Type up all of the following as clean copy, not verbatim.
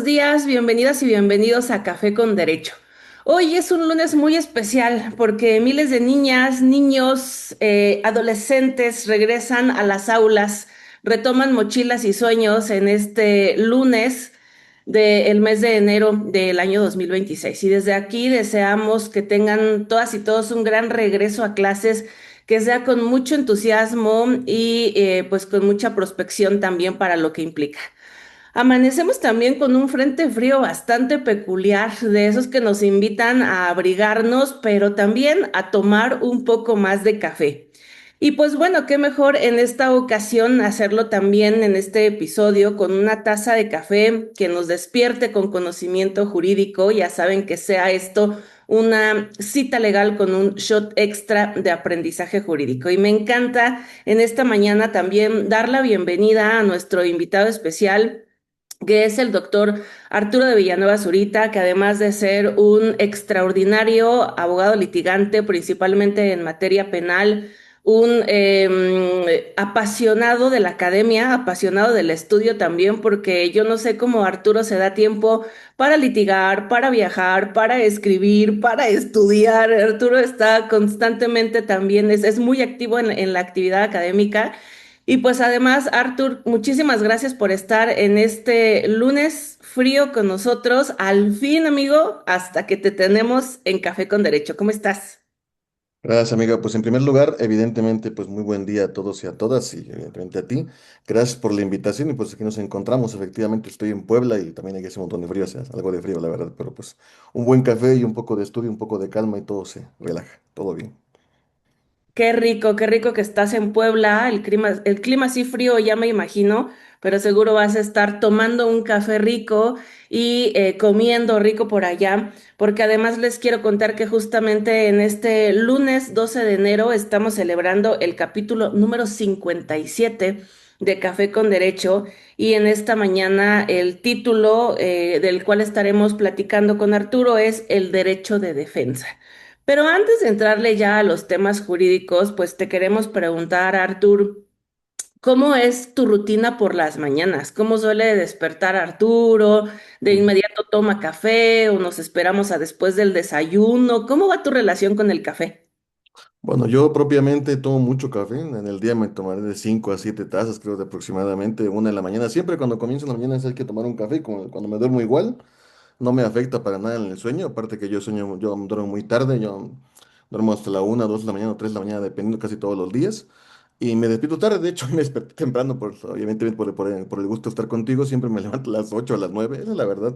días, bienvenidas y bienvenidos a Café con Derecho. Hoy es un lunes muy especial porque miles de niñas, niños, adolescentes regresan a las aulas, retoman mochilas y sueños en este lunes del mes de enero del año 2026. Y desde aquí deseamos que tengan todas y todos un gran regreso a clases, que sea con mucho entusiasmo y pues con mucha prospección también para lo que implica. Amanecemos también con un frente frío bastante peculiar, de esos que nos invitan a abrigarnos, pero también a tomar un poco más de café. Y pues bueno, qué mejor en esta ocasión hacerlo también en este episodio con una taza de café que nos despierte con conocimiento jurídico. Ya saben que sea esto una cita legal con un shot extra de aprendizaje jurídico. Y me encanta en esta mañana también dar la bienvenida a nuestro invitado especial, que es el doctor Arturo de Villanueva Zurita, que además de ser un extraordinario abogado litigante, principalmente en materia penal, un apasionado de la academia, apasionado del estudio también, porque yo no sé cómo Arturo se da tiempo para litigar, para viajar, para escribir, para estudiar. Arturo está constantemente también, es muy activo en la actividad académica. Y pues además, Arthur, muchísimas gracias por estar en este lunes frío con nosotros. Al fin, amigo, hasta que te tenemos en Café con Derecho. ¿Cómo estás? Gracias, amiga. Pues en primer lugar, evidentemente, pues muy buen día a todos y a todas y evidentemente a ti. Gracias por la invitación y pues aquí nos encontramos. Efectivamente, estoy en Puebla y también aquí hace un montón de frío, o sea, algo de frío, la verdad, pero pues un buen café y un poco de estudio, un poco de calma y todo se relaja, todo bien. Qué rico que estás en Puebla. El clima así frío, ya me imagino, pero seguro vas a estar tomando un café rico y comiendo rico por allá, porque además les quiero contar que justamente en este lunes 12 de enero estamos celebrando el capítulo número 57 de Café con Derecho, y en esta mañana el título del cual estaremos platicando con Arturo es El derecho de defensa. Pero antes de entrarle ya a los temas jurídicos, pues te queremos preguntar, Artur, ¿cómo es tu rutina por las mañanas? ¿Cómo suele despertar Arturo? ¿De inmediato toma café o nos esperamos a después del desayuno? ¿Cómo va tu relación con el café? Bueno, yo propiamente tomo mucho café. En el día me tomaré de 5 a 7 tazas, creo, de aproximadamente una en la mañana. Siempre cuando comienzo en la mañana hay que tomar un café, como cuando me duermo igual. No me afecta para nada en el sueño, aparte que yo sueño, yo duermo muy tarde, yo duermo hasta la 1, 2 de la mañana o 3 de la mañana, dependiendo casi todos los días. Y me despierto tarde, de hecho, me desperté temprano, obviamente por el gusto de estar contigo, siempre me levanto a las 8 o a las 9, esa es la verdad.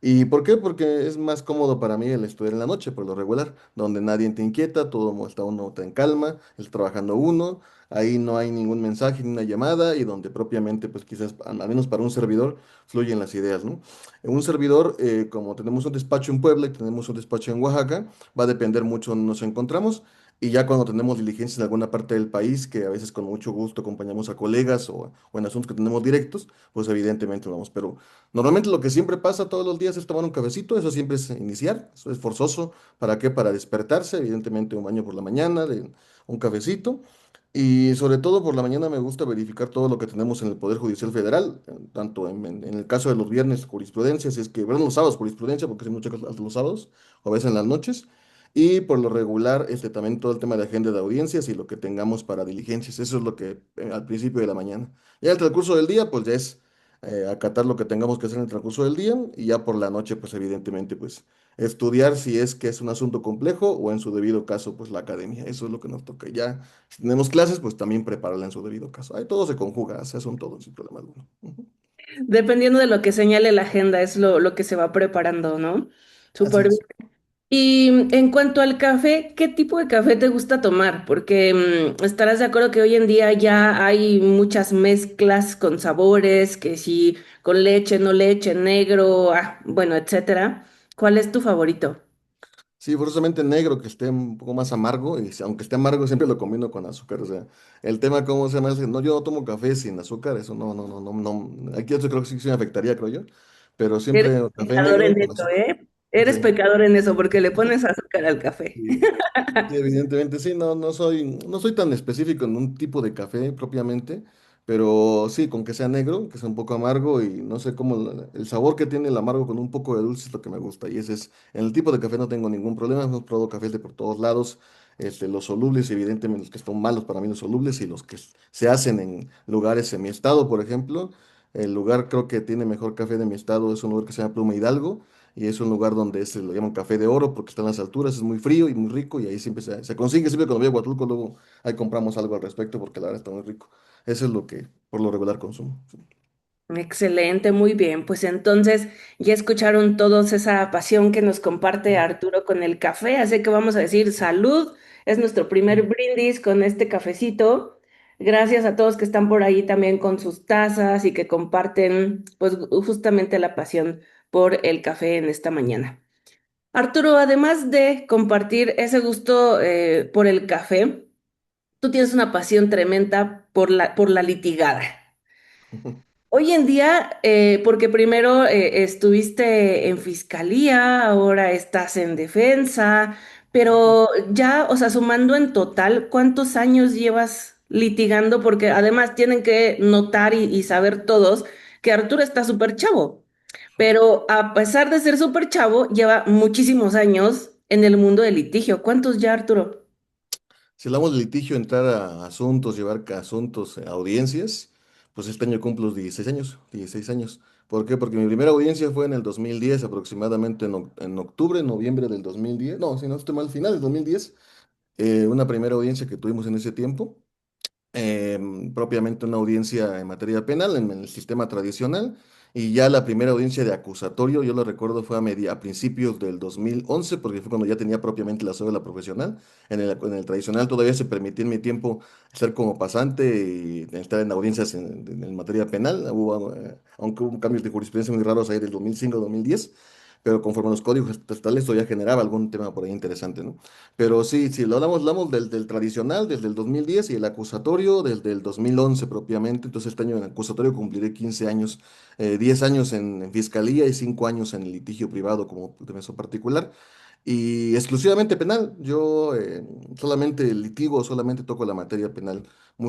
¿Y por qué? Porque es más cómodo para mí el estudiar en la noche, por lo regular, donde nadie te inquieta, está uno está en calma, está trabajando uno, ahí no hay ningún mensaje ni una llamada y donde propiamente, pues quizás, al menos para un servidor, fluyen las ideas, ¿no? En un servidor, como tenemos un despacho en Puebla y tenemos un despacho en Oaxaca, va a depender mucho donde nos encontramos. Y ya cuando tenemos diligencias en alguna parte del país, que a veces con mucho gusto acompañamos a colegas o en asuntos que tenemos directos, pues evidentemente vamos. Pero normalmente lo que siempre pasa todos los días es tomar un cafecito, eso siempre es iniciar, eso es forzoso. ¿Para qué? Para despertarse, evidentemente un baño por la mañana, un cafecito. Y sobre todo por la mañana me gusta verificar todo lo que tenemos en el Poder Judicial Federal, tanto en el caso de los viernes jurisprudencia, si es que, bueno, los sábados jurisprudencia, porque hay muchas cosas los sábados, o a veces en las noches, y por lo regular también todo el tema de agenda de audiencias y lo que tengamos para diligencias, eso es lo que al principio de la mañana. Ya el transcurso del día, pues ya es acatar lo que tengamos que hacer en el transcurso del día, y ya por la noche, pues evidentemente, pues estudiar si es que es un asunto complejo o en su debido caso, pues la academia, eso es lo que nos toca ya. Si tenemos clases, pues también prepararla en su debido caso. Ahí todo se conjuga, se hace un todo sin problema alguno. Ujú. Dependiendo de lo que señale la agenda, es lo que se va preparando, ¿no? Así Súper bien. es. Y en cuanto al café, ¿qué tipo de café te gusta tomar? Porque estarás de acuerdo que hoy en día ya hay muchas mezclas con sabores, que si con leche, no leche, negro, bueno, etcétera. ¿Cuál es tu favorito? Sí, forzosamente negro que esté un poco más amargo, y aunque esté amargo siempre lo combino con azúcar. O sea, el tema, ¿cómo se llama? Es que no, yo no tomo café sin azúcar, eso no. Aquí yo creo que sí me afectaría, creo yo. Pero Eres siempre café pecador negro en con eso, azúcar. ¿eh? Eres Sí. pecador en eso porque le pones azúcar al café. Sí, sí, evidentemente sí, no soy tan específico en un tipo de café propiamente, Pero sí, con que sea negro, que sea un poco amargo y no sé cómo el sabor que tiene el amargo con un poco de dulce es lo que me gusta. Y ese es, en el tipo de café no tengo ningún problema. Hemos probado cafés de por todos lados. Los solubles, evidentemente, los que son malos para mí los solubles y los que se hacen en lugares en mi estado, por ejemplo. El lugar creo que tiene mejor café de mi estado es un lugar que se llama Pluma Hidalgo. Y es un lugar donde lo llaman café de oro porque está en las alturas, es muy frío y muy rico y ahí siempre se consigue, siempre cuando voy a Huatulco, luego ahí compramos algo al respecto porque la verdad está muy rico. Eso es lo que por lo regular consumo. Sí. Excelente, muy bien. Pues entonces ya escucharon todos esa pasión que nos comparte Arturo con el café, así que vamos a decir salud. Es nuestro primer brindis con este cafecito. Gracias a todos que están por ahí también con sus tazas y que comparten pues justamente la pasión por el café en esta mañana. Arturo, además de compartir ese gusto por el café, tú tienes una pasión tremenda por la litigada. Hoy en día, porque primero estuviste en fiscalía, ahora estás en defensa, pero ya, o sea, sumando en total, ¿cuántos años llevas litigando? Porque además tienen que notar y saber todos que Arturo está súper chavo, pero a pesar de ser súper chavo, lleva muchísimos años en el mundo del litigio. ¿Cuántos ya, Arturo? Si hablamos de litigio, entrar a asuntos, llevar asuntos, a audiencias, pues este año cumplo los 16 años, 16 años. ¿Por qué? Porque mi primera audiencia fue en el 2010, aproximadamente en octubre, noviembre del 2010. No, si no estoy mal, final del 2010. Una primera audiencia que tuvimos en ese tiempo. Propiamente una audiencia en materia penal en el sistema tradicional y ya la primera audiencia de acusatorio, yo lo recuerdo, fue a principios del 2011 porque fue cuando ya tenía propiamente la cédula profesional. En el tradicional todavía se permitía en mi tiempo ser como pasante y estar en audiencias en materia penal. Aunque hubo cambios de jurisprudencia muy raros ahí del 2005-2010, pero conforme a los códigos estatales esto ya generaba algún tema por ahí interesante, ¿no? Pero sí, sí, hablamos del tradicional desde el 2010 y el acusatorio desde el 2011 propiamente. Entonces este año en acusatorio cumpliré 15 años, 10 años en fiscalía y 5 años en litigio privado como defensor particular. Y exclusivamente penal. Yo solamente litigo, solamente toco la materia penal.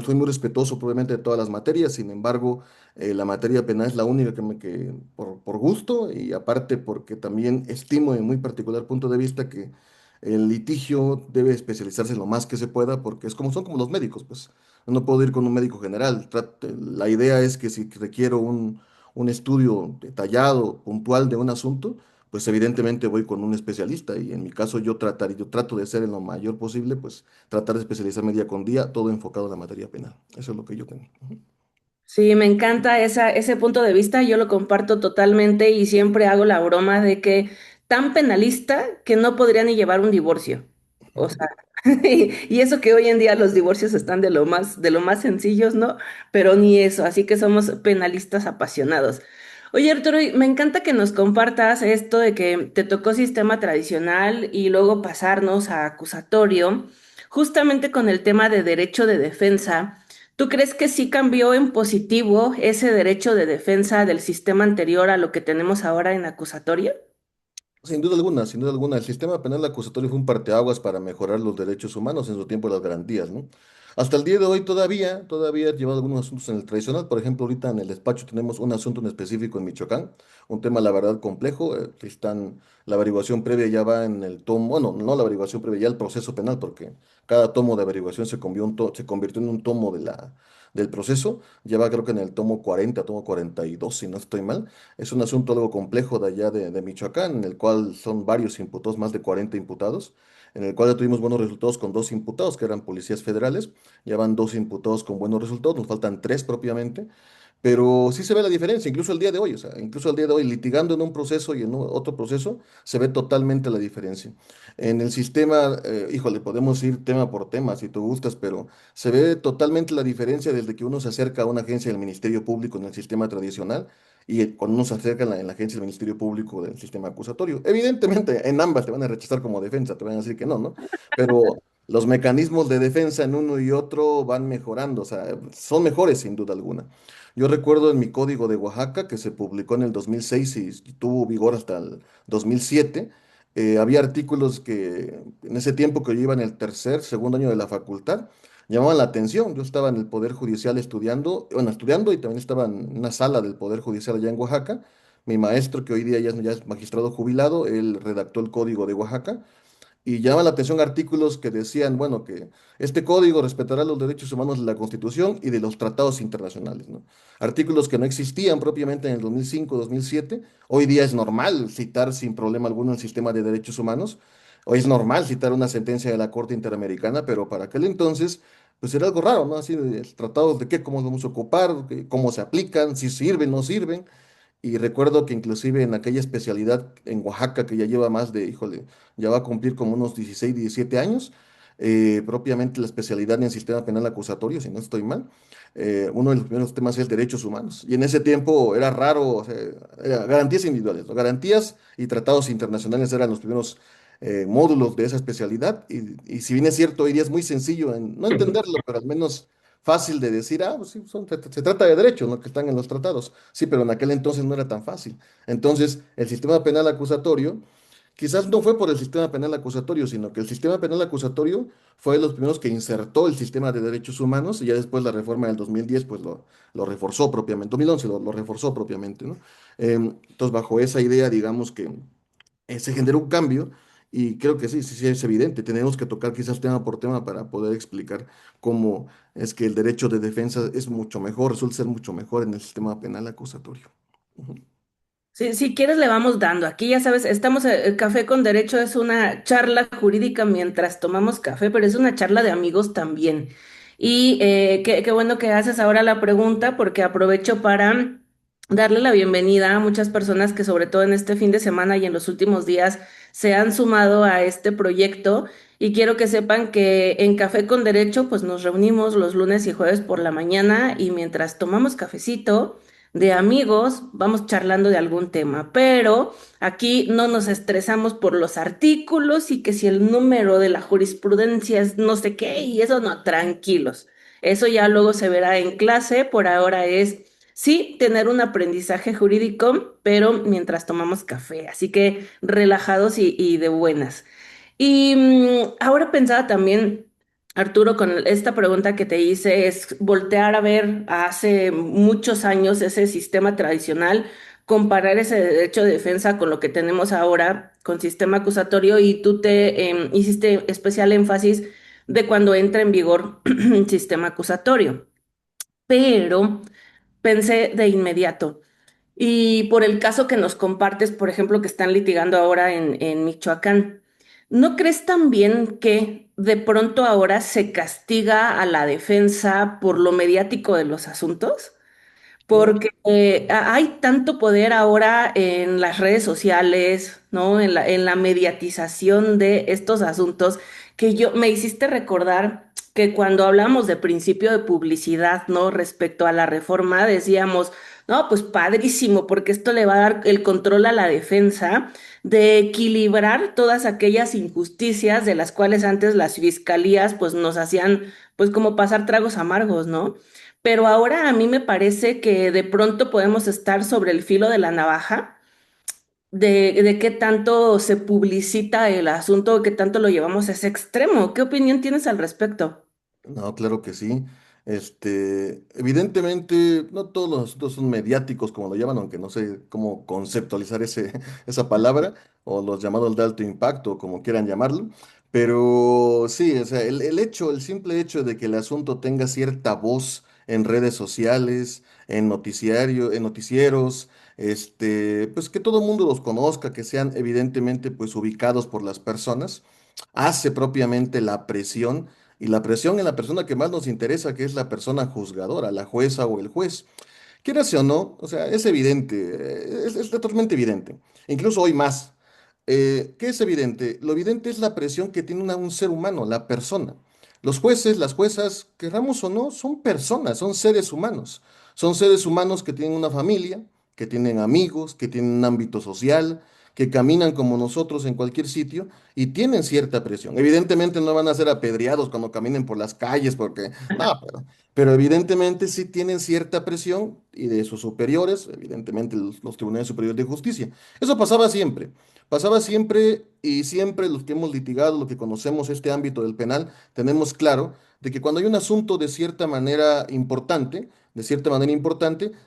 Soy muy respetuoso probablemente de todas las materias, sin embargo, la materia penal es la única por gusto y aparte porque también estimo en muy particular punto de vista que el litigio debe especializarse en lo más que se pueda porque son como los médicos, pues no puedo ir con un médico general. La idea es que si requiero un estudio detallado, puntual de un asunto, pues evidentemente voy con un especialista y en mi caso yo trato de ser en lo mayor posible, pues tratar de especializarme día con día, todo enfocado en la materia penal. Eso es lo que yo tengo. Ujú. Sí, me encanta ese punto de vista, yo lo comparto totalmente y siempre hago la broma de que tan penalista que no podría ni llevar un divorcio. O sea, y eso que hoy en día los divorcios están de lo más sencillos, ¿no? Pero ni eso, así que somos penalistas apasionados. Oye, Arturo, y me encanta que nos compartas esto de que te tocó sistema tradicional y luego pasarnos a acusatorio, justamente con el tema de derecho de defensa. ¿Tú crees que sí cambió en positivo ese derecho de defensa del sistema anterior a lo que tenemos ahora en acusatorio? Sin duda alguna, sin duda alguna, el sistema penal acusatorio fue un parteaguas para mejorar los derechos humanos en su tiempo las garantías, ¿no? Hasta el día de hoy todavía he llevado algunos asuntos en el tradicional. Por ejemplo, ahorita en el despacho tenemos un asunto en específico en Michoacán, un tema, la verdad, complejo. La averiguación previa ya va en el tomo, bueno, no la averiguación previa, ya el proceso penal, porque cada tomo de averiguación se convirtió en un tomo del proceso. Ya va creo que en el tomo 40, tomo 42, si no estoy mal. Es un asunto algo complejo de allá de Michoacán, en el cual son varios imputados, más de 40 imputados, en el cual ya tuvimos buenos resultados con dos imputados, que eran policías federales. Ya van dos imputados con buenos resultados, nos faltan tres propiamente. Pero sí se ve la diferencia, incluso el día de hoy, o sea, incluso el día de hoy, litigando en un proceso y en otro proceso, se ve totalmente la diferencia. En el sistema, híjole, podemos ir tema por tema si tú gustas, pero se ve totalmente la diferencia desde que uno se acerca a una agencia del Ministerio Público en el sistema tradicional y cuando uno se acerca en la agencia del Ministerio Público del sistema acusatorio. Evidentemente, en ambas te van a rechazar como defensa, te van a decir que no, ¿no? Pero los mecanismos de defensa en uno y otro van mejorando, o sea, son mejores sin duda alguna. Yo recuerdo en mi código de Oaxaca, que se publicó en el 2006 y tuvo vigor hasta el 2007, había artículos que en ese tiempo que yo iba en el segundo año de la facultad, llamaban la atención. Yo estaba en el Poder Judicial estudiando, bueno, estudiando y también estaba en una sala del Poder Judicial allá en Oaxaca. Mi maestro, que hoy día ya es magistrado jubilado, él redactó el Código de Oaxaca y llama la atención artículos que decían, bueno, que este código respetará los derechos humanos de la Constitución y de los tratados internacionales, ¿no? Artículos que no existían propiamente en el 2005, 2007. Hoy día es normal citar sin problema alguno el sistema de derechos humanos. Hoy es normal citar una sentencia de la Corte Interamericana, pero para aquel entonces, pues era algo raro, ¿no? Así, tratados de qué, cómo los vamos a ocupar, cómo se aplican, si sirven, no sirven. Y recuerdo que inclusive en aquella especialidad en Oaxaca, que ya lleva más de, híjole, ya va a cumplir como unos 16, 17 años, propiamente la especialidad en sistema penal acusatorio, si no estoy mal, uno de los primeros temas es derechos humanos. Y en ese tiempo era raro, o sea, era garantías individuales, ¿no? Garantías y tratados internacionales eran los primeros módulos de esa especialidad. Y si bien es cierto, hoy día es muy sencillo no entenderlo, pero al menos fácil de decir, ah, pues sí, se trata de derechos, ¿no? Que están en los tratados. Sí, pero en aquel entonces no era tan fácil. Entonces, el sistema penal acusatorio, quizás no fue por el sistema penal acusatorio, sino que el sistema penal acusatorio fue de los primeros que insertó el sistema de derechos humanos y ya después la reforma del 2010, pues lo reforzó propiamente, 2011 lo reforzó propiamente, ¿no? Entonces, bajo esa idea, digamos que se generó un cambio y creo que sí, sí, sí, es evidente. Tenemos que tocar quizás tema por tema para poder explicar cómo es que el derecho de defensa es mucho mejor, resulta ser mucho mejor en el sistema penal acusatorio. Ujú. Si quieres le vamos dando. Aquí ya sabes, estamos, el Café con Derecho es una charla jurídica mientras tomamos café, pero es una charla de amigos también. Y qué bueno que haces ahora la pregunta porque aprovecho para darle la bienvenida a muchas personas que sobre todo en este fin de semana y en los últimos días se han sumado a este proyecto. Y quiero que sepan que en Café con Derecho pues nos reunimos los lunes y jueves por la mañana y mientras tomamos cafecito de amigos, vamos charlando de algún tema, pero aquí no nos estresamos por los artículos y que si el número de la jurisprudencia es no sé qué y eso no, tranquilos. Eso ya luego se verá en clase, por ahora es sí tener un aprendizaje jurídico, pero mientras tomamos café, así que relajados y de buenas. Y ahora pensaba también, Arturo, con esta pregunta que te hice, es voltear a ver a hace muchos años ese sistema tradicional, comparar ese derecho de defensa con lo que tenemos ahora con sistema acusatorio y tú te hiciste especial énfasis de cuando entra en vigor el sistema acusatorio. Pero pensé de inmediato. Y por el caso que nos compartes, por ejemplo, que están litigando ahora en Michoacán, ¿no crees también que de pronto ahora se castiga a la defensa por lo mediático de los asuntos? No, Porque hay tanto poder ahora en las redes sociales, ¿no? En la mediatización de estos asuntos, que yo me hiciste recordar que cuando hablamos de principio de publicidad, ¿no? Respecto a la reforma, decíamos, no, pues padrísimo, porque esto le va a dar el control a la defensa de equilibrar todas aquellas injusticias de las cuales antes las fiscalías, pues nos hacían, pues como pasar tragos amargos, ¿no? Pero ahora a mí me parece que de pronto podemos estar sobre el filo de la navaja de qué tanto se publicita el asunto, qué tanto lo llevamos a ese extremo. ¿Qué opinión tienes al respecto? no, claro que sí. Evidentemente, no todos los asuntos son mediáticos, como lo llaman, aunque no sé cómo conceptualizar esa palabra, o los llamados de alto impacto, como quieran llamarlo. Pero sí, o sea, el simple hecho de que el asunto tenga cierta voz en redes sociales, en noticieros, pues que todo el mundo los conozca, que sean evidentemente pues ubicados por las personas, hace propiamente la presión y la presión en la persona que más nos interesa, que es la persona juzgadora, la jueza o el juez. Quieras o no, o sea, es evidente, es totalmente evidente. Incluso hoy más. ¿Qué es evidente? Lo evidente es la presión que tiene un ser humano, la persona. Los jueces, las juezas, querramos o no, son personas, son seres humanos. Son seres humanos que tienen una familia, que tienen amigos, que tienen un ámbito social, que caminan como nosotros en cualquier sitio y tienen cierta presión. Evidentemente no van a ser apedreados cuando caminen por las calles, porque no, pero evidentemente sí tienen cierta presión y de sus superiores, evidentemente los tribunales superiores de justicia. Eso pasaba siempre. Pasaba siempre y siempre los que hemos litigado, los que conocemos este ámbito del penal, tenemos claro de que cuando hay un asunto de cierta manera importante,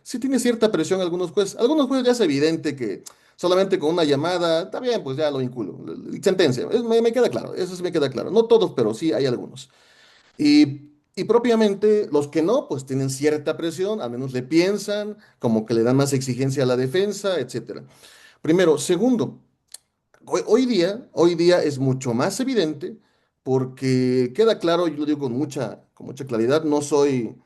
sí tiene cierta presión algunos jueces. Algunos jueces ya es evidente que solamente con una llamada, está bien, pues ya lo inculo. Sentencia, me queda claro, eso sí me queda claro. No todos, pero sí hay algunos. Y propiamente los que no, pues tienen cierta presión, al menos le piensan, como que le dan más exigencia a la defensa, etcétera. Primero. Segundo, hoy día es mucho más evidente porque queda claro, yo lo digo con mucha claridad, no soy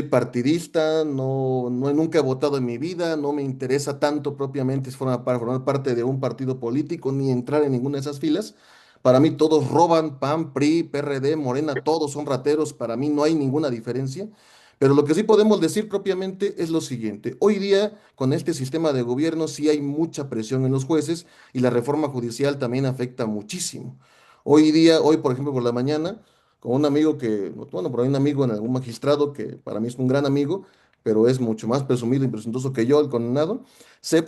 partidista, nunca he votado en mi vida, no me interesa tanto propiamente formar parte de un partido político ni entrar en ninguna de esas filas. Para mí todos roban, PAN, PRI, PRD, Morena, todos son rateros, para mí no hay ninguna diferencia. Pero lo que sí podemos decir propiamente es lo siguiente. Hoy día, con este sistema de gobierno, sí hay mucha presión en los jueces y la reforma judicial también afecta muchísimo. Hoy día, hoy por ejemplo por la mañana, con un amigo bueno, por ahí un amigo en algún magistrado que para mí es un gran amigo, pero es mucho más presumido y presuntuoso que yo, el condenado, sé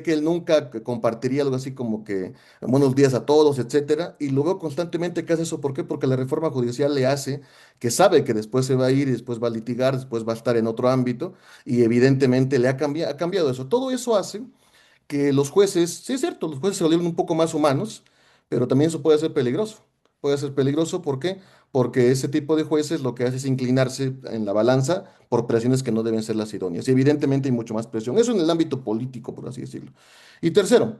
que él nunca compartiría algo así como que buenos días a todos, etcétera, y lo veo constantemente que hace eso. ¿Por qué? Porque la reforma judicial le hace que sabe que después se va a ir y después va a litigar, después va a estar en otro ámbito, y evidentemente ha cambiado eso. Todo eso hace que los jueces, sí es cierto, los jueces se vuelven un poco más humanos, pero también eso puede ser peligroso. Puede ser peligroso, ¿por qué? Porque ese tipo de jueces lo que hace es inclinarse en la balanza por presiones que no deben ser las idóneas. Y evidentemente hay mucho más presión. Eso en el ámbito político, por así decirlo. Y tercero,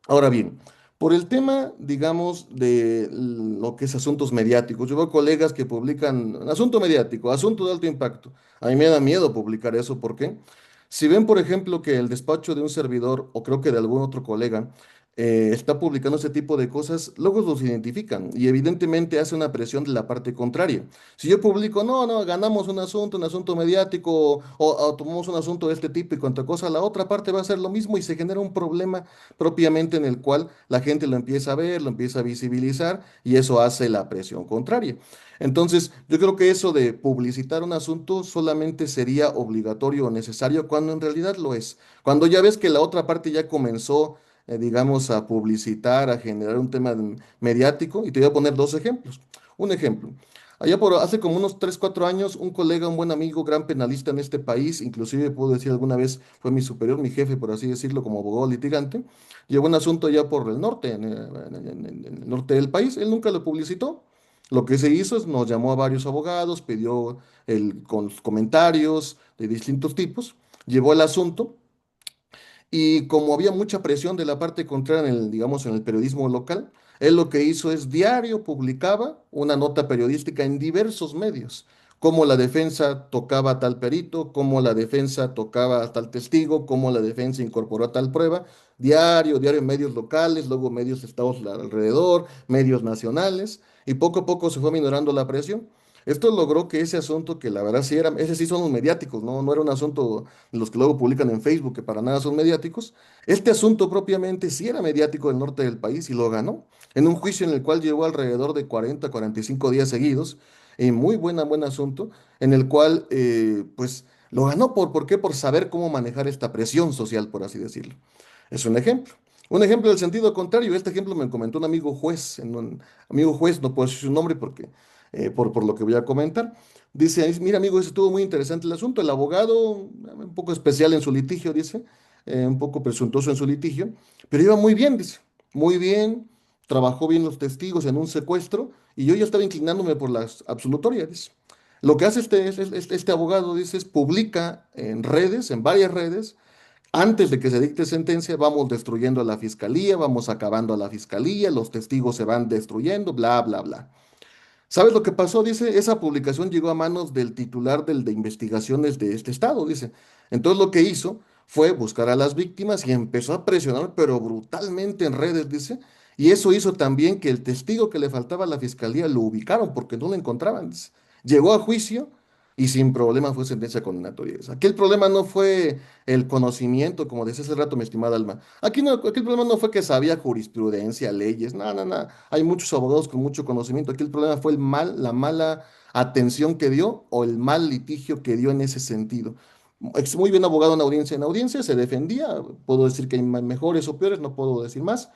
ahora bien, por el tema, digamos, de lo que es asuntos mediáticos, yo veo colegas que publican asunto mediático, asunto de alto impacto. A mí me da miedo publicar eso. ¿Por qué? Si ven, por ejemplo, que el despacho de un servidor, o creo que de algún otro colega, está publicando ese tipo de cosas, luego los identifican y evidentemente hace una presión de la parte contraria. Si yo publico, no, no, ganamos un asunto mediático, o tomamos un asunto de este tipo y cuanta cosa, la otra parte va a hacer lo mismo y se genera un problema propiamente en el cual la gente lo empieza a ver, lo empieza a visibilizar y eso hace la presión contraria. Entonces, yo creo que eso de publicitar un asunto solamente sería obligatorio o necesario cuando en realidad lo es. Cuando ya ves que la otra parte ya comenzó, digamos, a publicitar, a generar un tema mediático, y te voy a poner dos ejemplos. Un ejemplo. Hace como unos 3 4 años, un colega, un buen amigo, gran penalista en este país, inclusive puedo decir alguna vez fue mi superior, mi jefe, por así decirlo, como abogado litigante, llevó un asunto allá por el norte, en el norte del país. Él nunca lo publicitó. Lo que se hizo es nos llamó a varios abogados, pidió con comentarios de distintos tipos, llevó el asunto. Y como había mucha presión de la parte contraria digamos, en el periodismo local, él lo que hizo es diario publicaba una nota periodística en diversos medios, cómo la defensa tocaba a tal perito, cómo la defensa tocaba a tal testigo, cómo la defensa incorporó a tal prueba, diario, diario en medios locales, luego medios de estados alrededor, medios nacionales, y poco a poco se fue minorando la presión. Esto logró que ese asunto, que la verdad sí era, ese sí son los mediáticos, no era un asunto de los que luego publican en Facebook, que para nada son mediáticos. Este asunto propiamente sí era mediático del norte del país y lo ganó en un juicio en el cual llevó alrededor de 40, 45 días seguidos, muy buen asunto, en el cual pues lo ganó. ¿Por qué? Por saber cómo manejar esta presión social, por así decirlo. Es un ejemplo. Un ejemplo del sentido contrario. Este ejemplo me comentó un amigo juez, amigo juez, no puedo decir su nombre porque, por lo que voy a comentar. Dice, mira amigo, estuvo muy interesante el asunto. El abogado, un poco especial en su litigio, dice, un poco presuntuoso en su litigio, pero iba muy bien, dice, muy bien, trabajó bien los testigos en un secuestro y yo ya estaba inclinándome por las absolutorias, dice. Lo que hace este abogado, dice, es publica en redes, en varias redes, antes de que se dicte sentencia, vamos destruyendo a la fiscalía, vamos acabando a la fiscalía, los testigos se van destruyendo, bla, bla, bla. ¿Sabes lo que pasó? Dice, esa publicación llegó a manos del titular de investigaciones de este estado, dice. Entonces lo que hizo fue buscar a las víctimas y empezó a presionar, pero brutalmente en redes, dice. Y eso hizo también que el testigo que le faltaba a la fiscalía lo ubicaron porque no lo encontraban, dice. Llegó a juicio y sin problema fue sentencia condenatoria. Aquí el problema no fue el conocimiento, como decía hace rato mi estimada Alma. Aquí el problema no fue que sabía jurisprudencia, leyes, nada, nada, nada. Hay muchos abogados con mucho conocimiento. Aquí el problema fue la mala atención que dio o el mal litigio que dio en ese sentido. Es muy bien abogado en audiencia. En audiencia se defendía. Puedo decir que hay mejores o peores, no puedo decir más.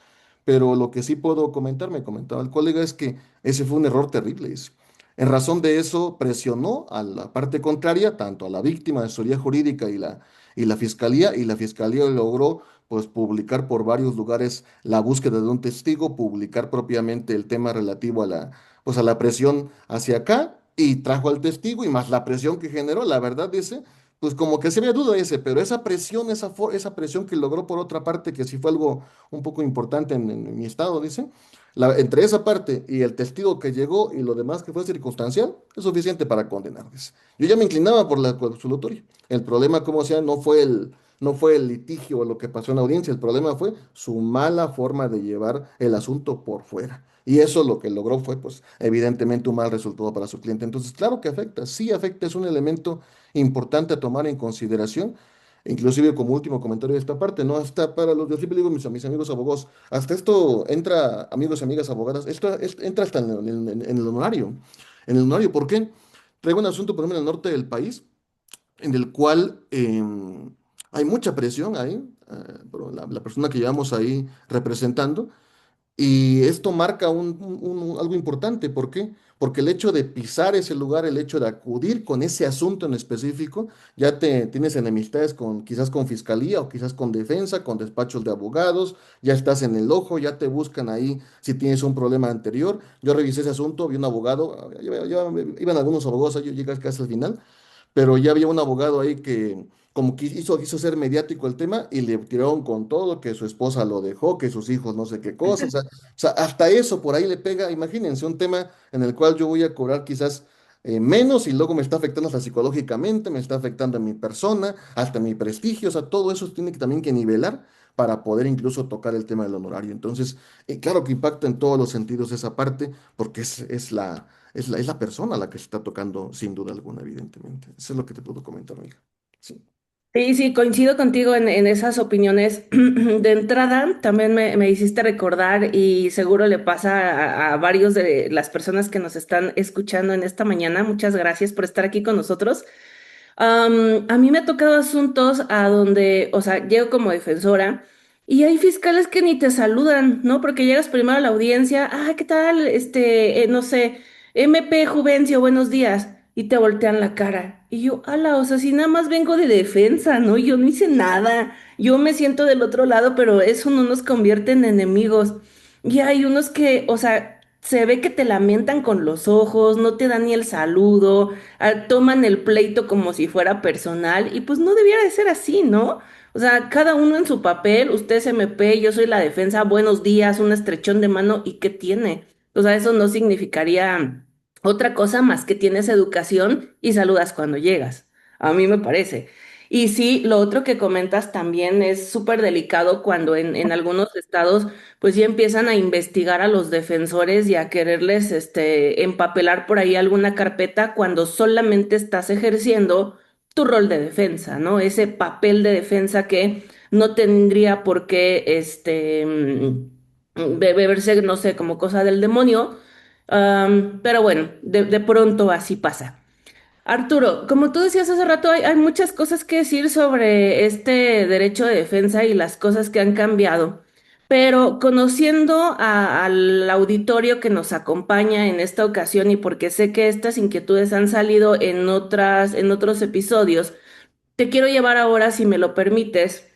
pero lo que sí puedo comentar, me comentaba el colega, es que ese fue un error terrible. Dice. En razón de eso, presionó a la parte contraria, tanto a la víctima de asesoría jurídica y la fiscalía logró pues publicar por varios lugares la búsqueda de un testigo, publicar propiamente el tema relativo a pues a la presión hacia acá, y trajo al testigo, y más la presión que generó, la verdad dice, pues como que se ve duda ese, pero esa presión, esa presión que logró por otra parte, que sí fue algo un poco importante en mi estado, dice, entre esa parte y el testigo que llegó y lo demás que fue circunstancial, es suficiente para condenar, dice. Yo ya me inclinaba por la absolutoria. El problema, como sea, no fue el litigio o lo que pasó en la audiencia, el problema fue su mala forma de llevar el asunto por fuera. Y eso lo que logró fue, pues, evidentemente un mal resultado para su cliente. Entonces, claro que afecta, sí afecta, es un elemento importante a tomar en consideración. Inclusive como último comentario de esta parte, ¿no? Hasta para los, yo siempre digo a mis amigos abogados, hasta esto entra, amigos y amigas abogadas, entra hasta en el honorario. En el honorario, ¿por qué? Traigo un asunto, por ejemplo, en el norte del país, en el cual hay mucha presión ahí, por la persona que llevamos ahí representando, y esto marca algo importante. ¿Por qué? Porque el hecho de pisar ese lugar, el hecho de acudir con ese asunto en específico, ya te tienes enemistades con quizás con fiscalía o quizás con defensa, con despachos de abogados, ya estás en el ojo, ya te buscan ahí si tienes un problema anterior. Yo revisé ese asunto, vi un abogado, iban algunos abogados, yo llegué casi al final, pero ya había un abogado ahí que como que quiso ser mediático el tema y le tiraron con todo, que su esposa lo dejó, que sus hijos no sé qué cosas, o sea, hasta eso por ahí le pega, imagínense, un tema en el cual yo voy a cobrar quizás menos y luego me está afectando hasta psicológicamente, me está afectando a mi persona, hasta mi prestigio, o sea, todo eso tiene que también que nivelar para poder incluso tocar el tema del honorario. Entonces, claro que impacta en todos los sentidos esa parte, porque es la persona la que se está tocando sin duda alguna, evidentemente. Eso es lo que te puedo comentar, amiga. Sí. Sí, sí, coincido contigo en esas opiniones. De entrada, también me hiciste recordar y seguro le pasa a varios de las personas que nos están escuchando en esta mañana. Muchas gracias por estar aquí con nosotros. A mí me ha tocado asuntos a donde, o sea, llego como defensora y hay fiscales que ni te saludan, ¿no? Porque llegas primero a la audiencia, ah, ¿qué tal? No sé, MP Juvencio, buenos días, y te voltean la cara. Y yo, ala, o sea, si nada más vengo de defensa, ¿no? Yo no hice nada, yo me siento del otro lado, pero eso no nos convierte en enemigos. Y hay unos que, o sea, se ve que te lamentan con los ojos, no te dan ni el saludo, toman el pleito como si fuera personal y pues no debiera de ser así, ¿no? O sea, cada uno en su papel, usted es MP, yo soy la defensa, buenos días, un estrechón de mano y ¿qué tiene? O sea, eso no significaría otra cosa más que tienes educación y saludas cuando llegas. A mí me parece. Y sí, lo otro que comentas también es súper delicado cuando en algunos estados pues ya empiezan a investigar a los defensores y a quererles empapelar por ahí alguna carpeta cuando solamente estás ejerciendo tu rol de defensa, ¿no? Ese papel de defensa que no tendría por qué verse, no sé, como cosa del demonio. Pero bueno, de pronto así pasa. Arturo, como tú decías hace rato, hay muchas cosas que decir sobre este derecho de defensa y las cosas que han cambiado, pero conociendo al auditorio que nos acompaña en esta ocasión y porque sé que estas inquietudes han salido en otros episodios, te quiero llevar ahora, si me lo permites,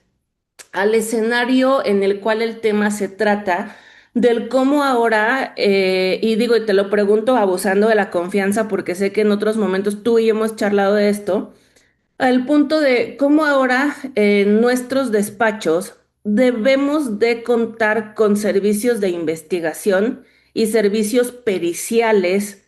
al escenario en el cual el tema se trata del cómo ahora, y digo, y te lo pregunto abusando de la confianza porque sé que en otros momentos tú y yo hemos charlado de esto, al punto de cómo ahora en nuestros despachos debemos de contar con servicios de investigación y servicios periciales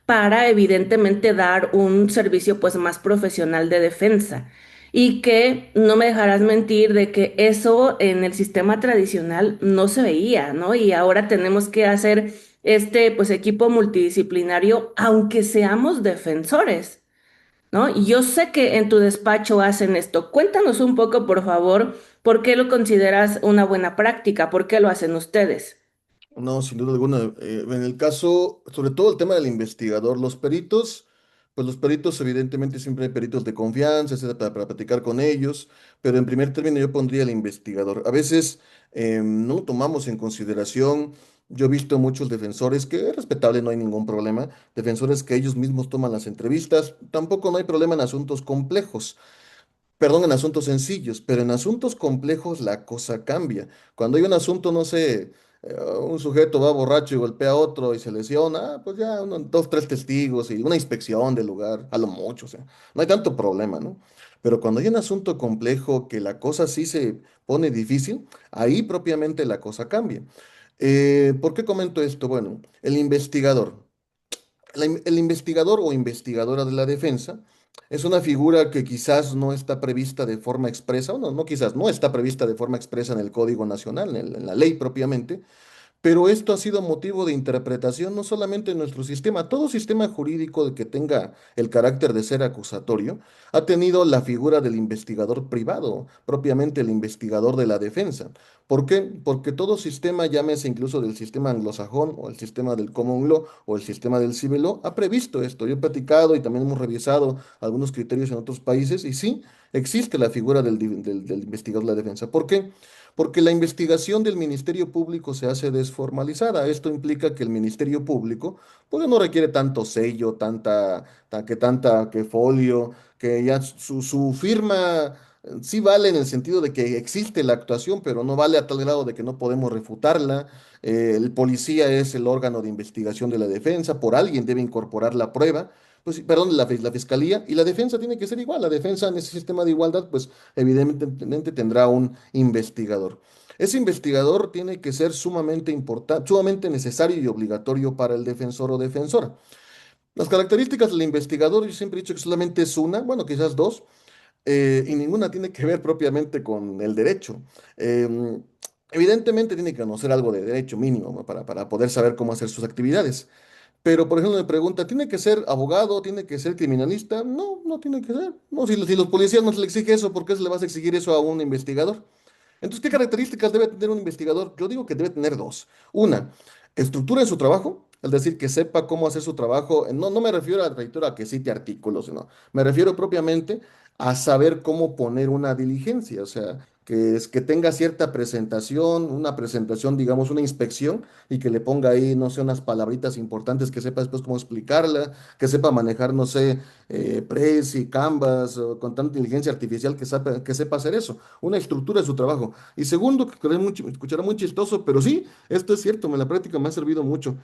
para evidentemente dar un servicio pues más profesional de defensa. Y que no me dejarás mentir de que eso en el sistema tradicional no se veía, ¿no? Y ahora tenemos que hacer este pues equipo multidisciplinario aunque seamos defensores, ¿no? Y yo sé que en tu despacho hacen esto. Cuéntanos un poco, por favor, por qué lo consideras una buena práctica, por qué lo hacen ustedes. No, sin duda alguna. En el caso, sobre todo el tema del investigador, los peritos, Pues los peritos, evidentemente, siempre hay peritos de confianza, etcétera, para platicar con ellos, pero en primer término yo pondría el investigador. A veces no lo tomamos en consideración. Yo he visto muchos defensores, que es respetable, no hay ningún problema, defensores que ellos mismos toman las entrevistas. Tampoco no hay problema en asuntos complejos. Perdón, en asuntos sencillos, pero en asuntos complejos la cosa cambia. Cuando hay un asunto, no sé, un sujeto va borracho y golpea a otro y se lesiona, pues ya dos, tres testigos y una inspección del lugar, a lo mucho, o sea, no hay tanto problema, ¿no? Pero cuando hay un asunto complejo que la cosa sí se pone difícil, ahí propiamente la cosa cambia. ¿Por qué comento esto? Bueno, el investigador. El investigador o investigadora de la defensa es una figura que quizás no está prevista de forma expresa, o no, no quizás, no está prevista de forma expresa en el Código Nacional, en la ley propiamente, pero esto ha sido motivo de interpretación no solamente en nuestro sistema, todo sistema jurídico que tenga el carácter de ser acusatorio ha tenido la figura del investigador privado, propiamente el investigador de la defensa. ¿Por qué? Porque todo sistema, llámese incluso del sistema anglosajón o el sistema del common law o el sistema del civil law, ha previsto esto. Yo he platicado y también hemos revisado algunos criterios en otros países y sí, existe la figura del investigador de la defensa. ¿Por qué? Porque la investigación del Ministerio Público se hace desformalizada. Esto implica que el Ministerio Público, pues no requiere tanto sello, que folio, que ya su firma sí vale en el sentido de que existe la actuación, pero no vale a tal grado de que no podemos refutarla. El policía es el órgano de investigación de la defensa, por alguien debe incorporar la prueba. Pues, sí, perdón, la fiscalía y la defensa tiene que ser igual. La defensa en ese sistema de igualdad, pues evidentemente tendrá un investigador. Ese investigador tiene que ser sumamente importante, sumamente necesario y obligatorio para el defensor o defensora. Las características del investigador, yo siempre he dicho que solamente es una, bueno, quizás dos, y ninguna tiene que ver propiamente con el derecho. Em, Evidentemente tiene que conocer algo de derecho mínimo, ¿no? Para poder saber cómo hacer sus actividades. Pero, por ejemplo, me pregunta, ¿tiene que ser abogado? ¿Tiene que ser criminalista? No, no tiene que ser. No, si los policías no se le exige eso, ¿por qué se le vas a exigir eso a un investigador? Entonces, ¿qué características debe tener un investigador? Yo digo que debe tener dos. Una, estructura en su trabajo, es decir, que sepa cómo hacer su trabajo. No, no me refiero a que cite artículos, sino me refiero propiamente a saber cómo poner una diligencia, o sea, que tenga cierta presentación, una presentación, digamos, una inspección, y que le ponga ahí, no sé, unas palabritas importantes, que sepa después cómo explicarla, que sepa manejar, no sé, Prezi, Canvas, o con tanta inteligencia artificial que sepa hacer eso, una estructura de su trabajo. Y segundo, que escuchará muy chistoso, pero sí, esto es cierto, en la práctica me ha servido mucho,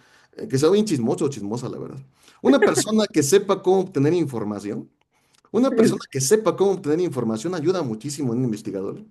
que sea bien chismoso o chismosa, la verdad. Una persona que sepa cómo obtener información, una persona que sepa cómo obtener información ayuda muchísimo en un investigador.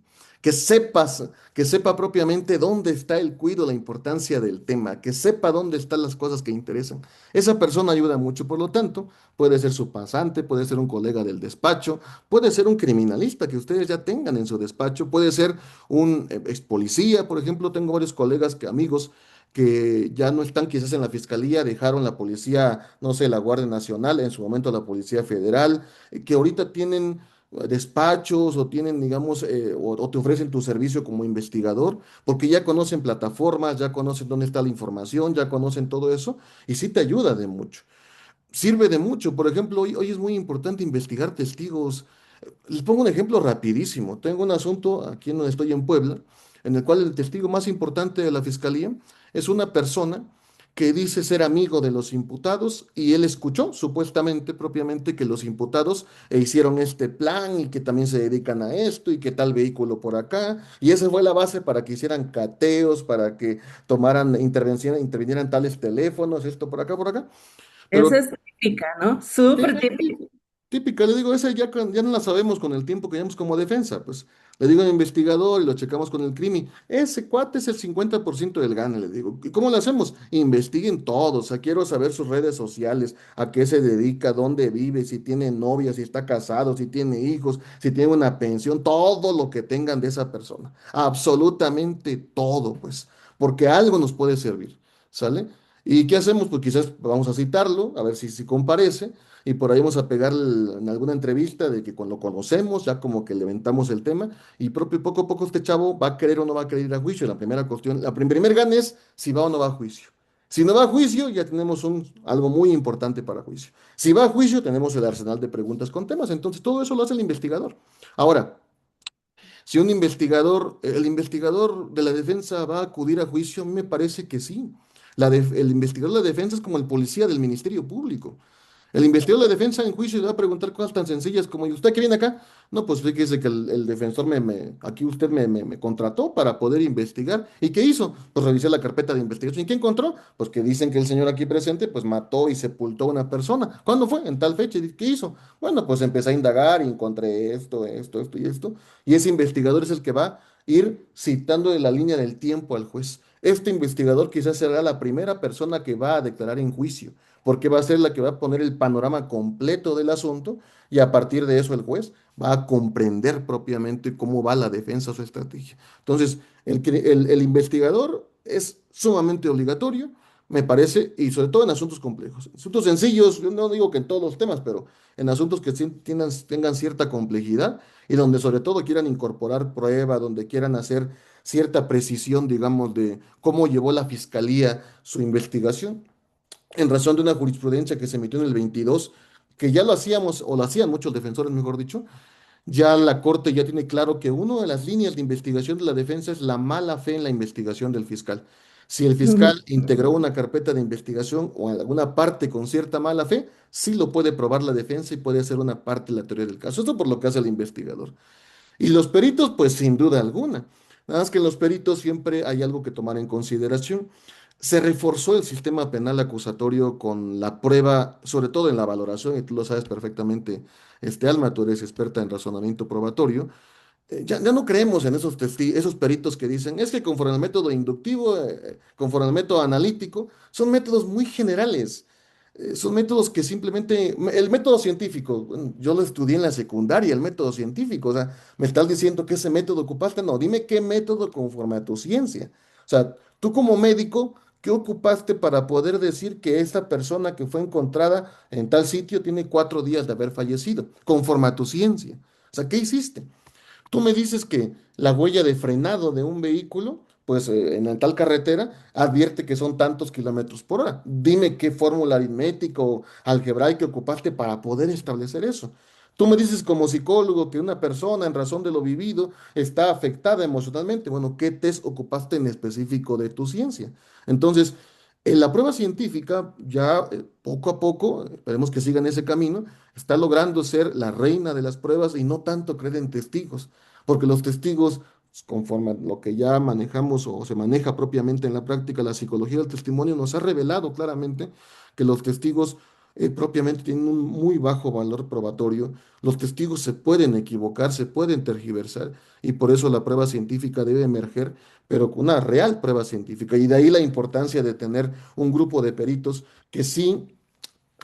Que sepa propiamente dónde está el cuido, la importancia del tema, que sepa dónde están las cosas que interesan. Esa persona ayuda mucho, por lo tanto, puede ser su pasante, puede ser un colega del despacho, puede ser un criminalista que ustedes ya tengan en su despacho, puede ser un ex policía, por ejemplo, tengo varios colegas amigos que ya no están quizás en la fiscalía, dejaron la policía, no sé, la Guardia Nacional, en su momento la Policía Federal, que ahorita tienen despachos o tienen, digamos, o te ofrecen tu servicio como investigador, porque ya conocen plataformas, ya conocen dónde está la información, ya conocen todo eso, y sí te ayuda de mucho. Sirve de mucho. Por ejemplo, hoy es muy importante investigar testigos. Les pongo un ejemplo rapidísimo. Tengo un asunto aquí en donde estoy en Puebla, en el cual el testigo más importante de la fiscalía es una persona que dice ser amigo de los imputados y él escuchó supuestamente propiamente que los imputados hicieron este plan y que también se dedican a esto y que tal vehículo por acá. Y esa fue la base para que hicieran cateos, para que intervinieran tales teléfonos, esto por acá, por acá. Esa Pero es típica, ¿no? Súper típica. típica, le digo, esa ya no la sabemos con el tiempo que llevamos como defensa. Pues le digo al investigador y lo checamos con el crimi. Ese cuate es el 50% del gane, le digo. ¿Y cómo lo hacemos? Investiguen todo. O sea, quiero saber sus redes sociales, a qué se dedica, dónde vive, si tiene novia, si está casado, si tiene hijos, si tiene una pensión, todo lo que tengan de esa persona. Absolutamente todo, pues, porque algo nos puede servir. ¿Sale? ¿Y qué hacemos? Pues quizás vamos a citarlo, a ver si comparece. Y por ahí vamos a pegar en alguna entrevista de que cuando lo conocemos, ya como que levantamos el tema, y propio poco a poco este chavo va a querer o no va a querer ir a juicio. La primera cuestión, primer gane es si va o no va a juicio. Si no va a juicio, ya tenemos algo muy importante para juicio. Si va a juicio, tenemos el arsenal de preguntas con temas. Entonces, todo eso lo hace el investigador. Ahora, si el investigador de la defensa va a acudir a juicio, a mí me parece que sí. El investigador de la defensa es como el policía del Ministerio Público. El investigador de la defensa en juicio le va a preguntar cosas tan sencillas como, ¿y usted qué viene acá? No, pues fíjese que el defensor aquí usted me contrató para poder investigar. ¿Y qué hizo? Pues revisé la carpeta de investigación. ¿Y qué encontró? Pues que dicen que el señor aquí presente pues mató y sepultó a una persona. ¿Cuándo fue? En tal fecha. ¿Y qué hizo? Bueno, pues empecé a indagar y encontré esto y esto. Y ese investigador es el que va a ir citando de la línea del tiempo al juez. Este investigador quizás será la primera persona que va a declarar en juicio porque va a ser la que va a poner el panorama completo del asunto y a partir de eso el juez va a comprender propiamente cómo va la defensa o su estrategia. Entonces, el investigador es sumamente obligatorio, me parece, y sobre todo en asuntos complejos. Asuntos sencillos, yo no digo que en todos los temas, pero en asuntos que sí tengan cierta complejidad y donde sobre todo quieran incorporar prueba, donde quieran hacer cierta precisión, digamos, de cómo llevó la fiscalía su investigación en razón de una jurisprudencia que se emitió en el 22, que ya lo hacíamos, o lo hacían muchos defensores, mejor dicho, ya la Corte ya tiene claro que una de las líneas de investigación de la defensa es la mala fe en la investigación del fiscal. Si el Ujú. fiscal integró una carpeta de investigación o en alguna parte con cierta mala fe, sí lo puede probar la defensa y puede ser una parte de la teoría del caso. Esto por lo que hace el investigador. Y los peritos, pues sin duda alguna. Nada más que en los peritos siempre hay algo que tomar en consideración. Se reforzó el sistema penal acusatorio con la prueba, sobre todo en la valoración, y tú lo sabes perfectamente, Alma, tú eres experta en razonamiento probatorio. Ya no creemos en esos peritos que dicen, es que conforme al método inductivo, conforme al método analítico, son métodos muy generales. Son métodos que simplemente, el método científico, bueno, yo lo estudié en la secundaria, el método científico, o sea, me estás diciendo que ese método ocupaste, no, dime qué método conforme a tu ciencia. O sea, tú como médico, ¿qué ocupaste para poder decir que esta persona que fue encontrada en tal sitio tiene 4 días de haber fallecido, conforme a tu ciencia? O sea, ¿qué hiciste? Tú me dices que la huella de frenado de un vehículo, pues en la tal carretera, advierte que son tantos kilómetros por hora. Dime qué fórmula aritmética o algebraica ocupaste para poder establecer eso. Tú me dices como psicólogo que una persona en razón de lo vivido está afectada emocionalmente. Bueno, ¿qué test ocupaste en específico de tu ciencia? Entonces, en la prueba científica, ya poco a poco, esperemos que sigan ese camino, está logrando ser la reina de las pruebas y no tanto creer en testigos, porque los testigos, conforme a lo que ya manejamos o se maneja propiamente en la práctica, la psicología del testimonio nos ha revelado claramente que los testigos propiamente tienen un muy bajo valor probatorio. Los testigos se pueden equivocar, se pueden tergiversar y por eso la prueba científica debe emerger, pero con una real prueba científica. Y de ahí la importancia de tener un grupo de peritos que sí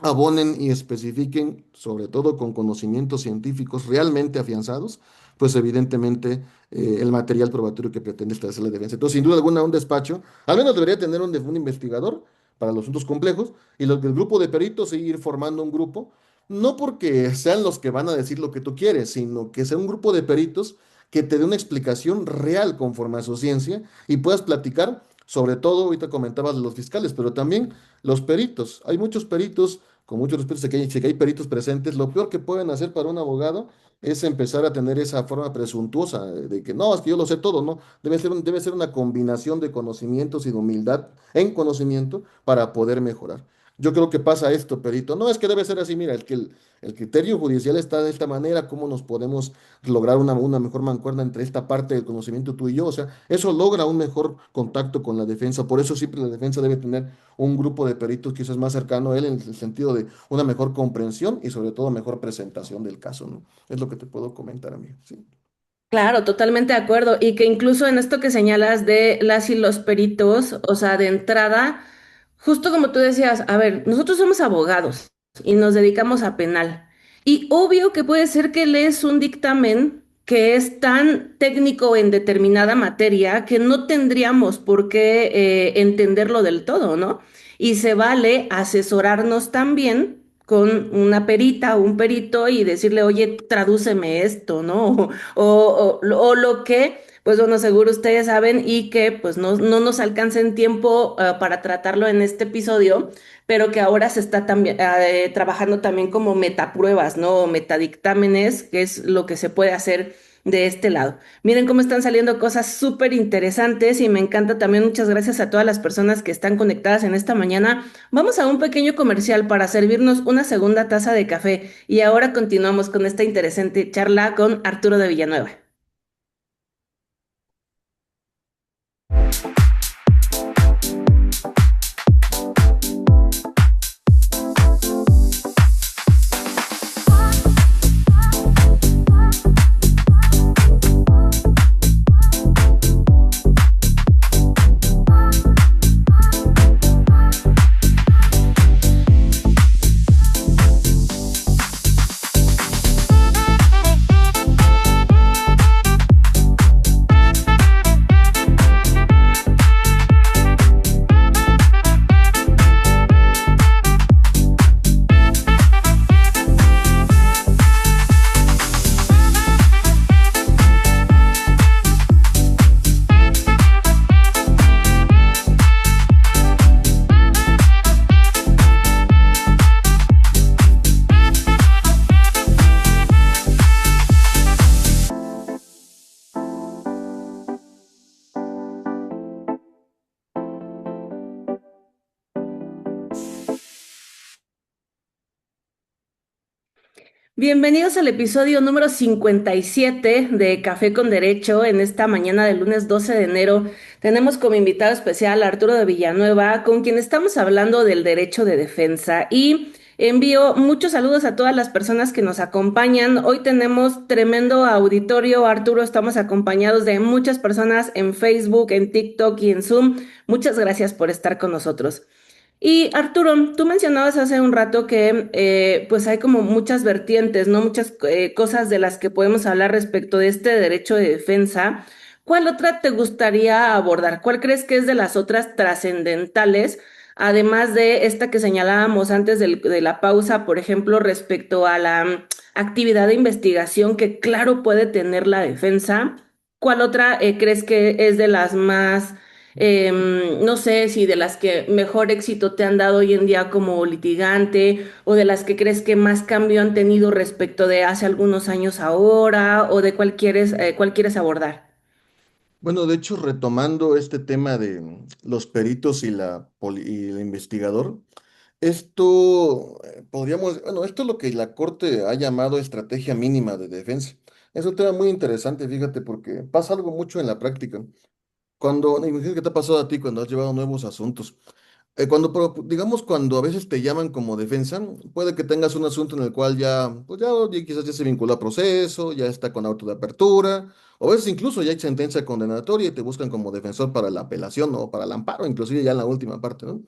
abonen y especifiquen, sobre todo con conocimientos científicos realmente afianzados, pues evidentemente el material probatorio que pretende establecer la defensa. Entonces, sin duda alguna, un despacho, al menos debería tener un investigador para los asuntos complejos y el grupo de peritos seguir formando un grupo, no porque sean los que van a decir lo que tú quieres, sino que sea un grupo de peritos que te dé una explicación real conforme a su ciencia y puedas platicar, sobre todo, ahorita comentabas de los fiscales, pero también los peritos. Hay muchos peritos con mucho respeto, sé que hay peritos presentes, lo peor que pueden hacer para un abogado es empezar a tener esa forma presuntuosa de que no, es que yo lo sé todo, ¿no? Debe ser una combinación de conocimientos y de humildad en conocimiento para poder mejorar. Yo creo que pasa esto, perito. No es que debe ser así, mira, el criterio judicial está de esta manera, ¿cómo nos podemos lograr una mejor mancuerna entre esta parte del conocimiento tú y yo? O sea, eso logra un mejor contacto con la defensa. Por eso siempre la defensa debe tener un grupo de peritos quizás más cercano a él en el sentido de una mejor comprensión y sobre todo mejor presentación del caso, ¿no? Es lo que te puedo comentar, amigo. Sí. Claro, totalmente de acuerdo. Y que incluso en esto que señalas de las y los peritos, o sea, de entrada, justo como tú decías, a ver, nosotros somos abogados y nos dedicamos a penal. Y obvio que puede ser que lees un dictamen que es tan técnico en determinada materia que no tendríamos por qué entenderlo del todo, ¿no? Y se vale asesorarnos también con una perita o un perito y decirle, oye, tradúceme esto, ¿no? O lo que pues bueno, seguro ustedes saben y que pues no nos alcanza en tiempo para tratarlo en este episodio, pero que ahora se está también trabajando también como metapruebas, ¿no? O metadictámenes, que es lo que se puede hacer de este lado. Miren cómo están saliendo cosas súper interesantes y me encanta también. Muchas gracias a todas las personas que están conectadas en esta mañana. Vamos a un pequeño comercial para servirnos una segunda taza de café y ahora continuamos con esta interesante charla con Arturo de Villanueva. Bienvenidos al episodio número 57 de Café con Derecho. En esta mañana del lunes 12 de enero tenemos como invitado especial a Arturo de Villanueva, con quien estamos hablando del derecho de defensa. Y envío muchos saludos a todas las personas que nos acompañan. Hoy tenemos tremendo auditorio. Arturo, estamos acompañados de muchas personas en Facebook, en TikTok y en Zoom. Muchas gracias por estar con nosotros. Y Arturo, tú mencionabas hace un rato que pues hay como muchas vertientes, ¿no? Muchas cosas de las que podemos hablar respecto de este derecho de defensa. ¿Cuál otra te gustaría abordar? ¿Cuál crees que es de las otras trascendentales, además de esta que señalábamos antes de la pausa, por ejemplo, respecto a la actividad de investigación que claro puede tener la defensa? ¿Cuál otra crees que es de las más no sé si de las que mejor éxito te han dado hoy en día como litigante o de las que crees que más cambio han tenido respecto de hace algunos años ahora o de cuál quieres abordar? Bueno, de hecho, retomando este tema de los peritos y y el investigador, esto podríamos, bueno, esto es lo que la Corte ha llamado estrategia mínima de defensa. Es un tema muy interesante, fíjate, porque pasa algo mucho en la práctica. Imagínate que te ha pasado a ti cuando has llevado nuevos asuntos. Digamos, cuando a veces te llaman como defensa, puede que tengas un asunto en el cual ya quizás ya se vinculó a proceso, ya está con auto de apertura, o a veces incluso ya hay sentencia condenatoria y te buscan como defensor para la apelación o para el amparo, inclusive ya en la última parte, ¿no?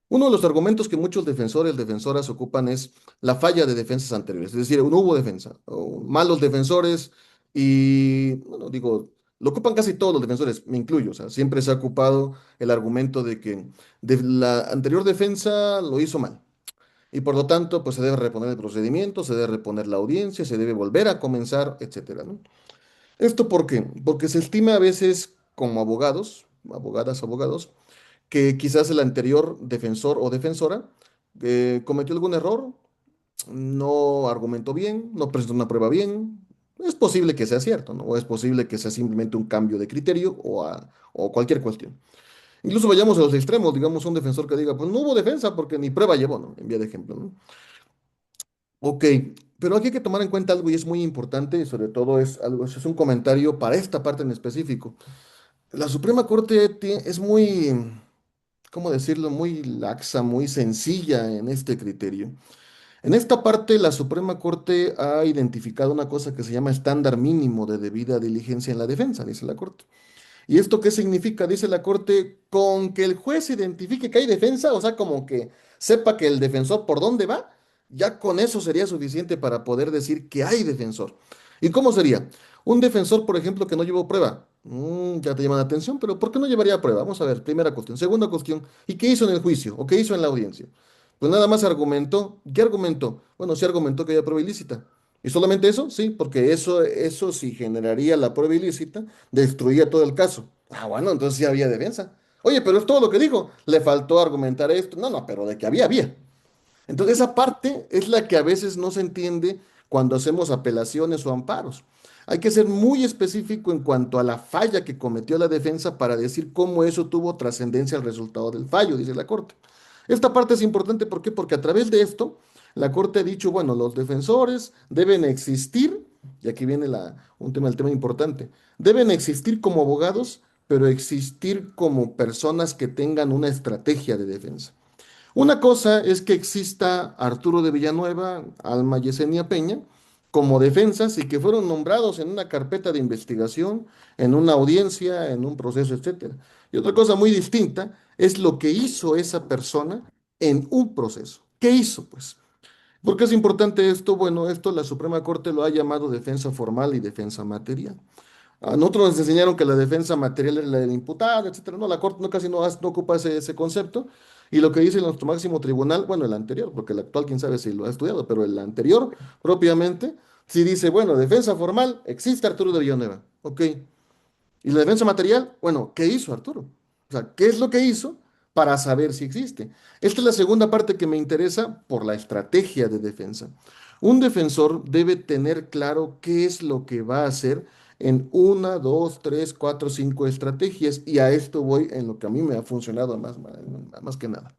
Uno de los argumentos que muchos defensores, defensoras ocupan es la falla de defensas anteriores, es decir, no hubo defensa, o malos defensores y, bueno, digo, lo ocupan casi todos los defensores, me incluyo, o sea, siempre se ha ocupado el argumento de que la anterior defensa lo hizo mal y por lo tanto, pues se debe reponer el procedimiento, se debe reponer la audiencia, se debe volver a comenzar, etcétera, ¿no? ¿Esto por qué? Porque se estima a veces como abogados, abogadas, abogados, que quizás el anterior defensor o defensora cometió algún error, no argumentó bien, no presentó una prueba bien. Es posible que sea cierto, ¿no? O es posible que sea simplemente un cambio de criterio o cualquier cuestión. Incluso vayamos a los extremos, digamos un defensor que diga, pues no hubo defensa porque ni prueba llevó, ¿no? En vía de ejemplo, ¿no? Ok, pero aquí hay que tomar en cuenta algo y es muy importante y sobre todo es un comentario para esta parte en específico. La Suprema Corte es muy, ¿cómo decirlo? Muy laxa, muy sencilla en este criterio. En esta parte, la Suprema Corte ha identificado una cosa que se llama estándar mínimo de debida diligencia en la defensa, dice la Corte. ¿Y esto qué significa? Dice la Corte, con que el juez identifique que hay defensa, o sea, como que sepa que el defensor por dónde va, ya con eso sería suficiente para poder decir que hay defensor. ¿Y cómo sería? Un defensor, por ejemplo, que no llevó prueba. Ya te llama la atención, pero ¿por qué no llevaría prueba? Vamos a ver, primera cuestión. Segunda cuestión, ¿y qué hizo en el juicio? ¿O qué hizo en la audiencia? Pues nada más argumentó. ¿Qué argumentó? Bueno, sí argumentó que había prueba ilícita. ¿Y solamente eso? Sí, porque eso si generaría la prueba ilícita, destruía todo el caso. Ah, bueno, entonces sí había defensa. Oye, pero es todo lo que dijo. Le faltó argumentar esto. No, no, pero de que había, había. Entonces, esa parte es la que a veces no se entiende cuando hacemos apelaciones o amparos. Hay que ser muy específico en cuanto a la falla que cometió la defensa para decir cómo eso tuvo trascendencia al resultado del fallo, dice la Corte. Esta parte es importante, ¿por qué? Porque a través de esto, la Corte ha dicho, bueno, los defensores deben existir, y aquí viene el tema importante, deben existir como abogados, pero existir como personas que tengan una estrategia de defensa. Una cosa es que exista Arturo de Villanueva, Alma Yesenia Peña, como defensas y que fueron nombrados en una carpeta de investigación, en una audiencia, en un proceso, etcétera. Y otra cosa muy distinta es lo que hizo esa persona en un proceso. ¿Qué hizo, pues? ¿Por qué es importante esto? Bueno, esto la Suprema Corte lo ha llamado defensa formal y defensa material. A nosotros nos enseñaron que la defensa material es la del imputado, etcétera. No, la Corte no, casi no ocupa ese concepto. Y lo que dice nuestro máximo tribunal, bueno, el anterior, porque el actual quién sabe si lo ha estudiado, pero el anterior propiamente, sí dice, bueno, defensa formal, existe Arturo de Villanueva. Ok. Y la defensa material, bueno, ¿qué hizo Arturo? O sea, ¿qué es lo que hizo para saber si existe? Esta es la segunda parte que me interesa por la estrategia de defensa. Un defensor debe tener claro qué es lo que va a hacer en una, dos, tres, cuatro, cinco estrategias y a esto voy en lo que a mí me ha funcionado más que nada.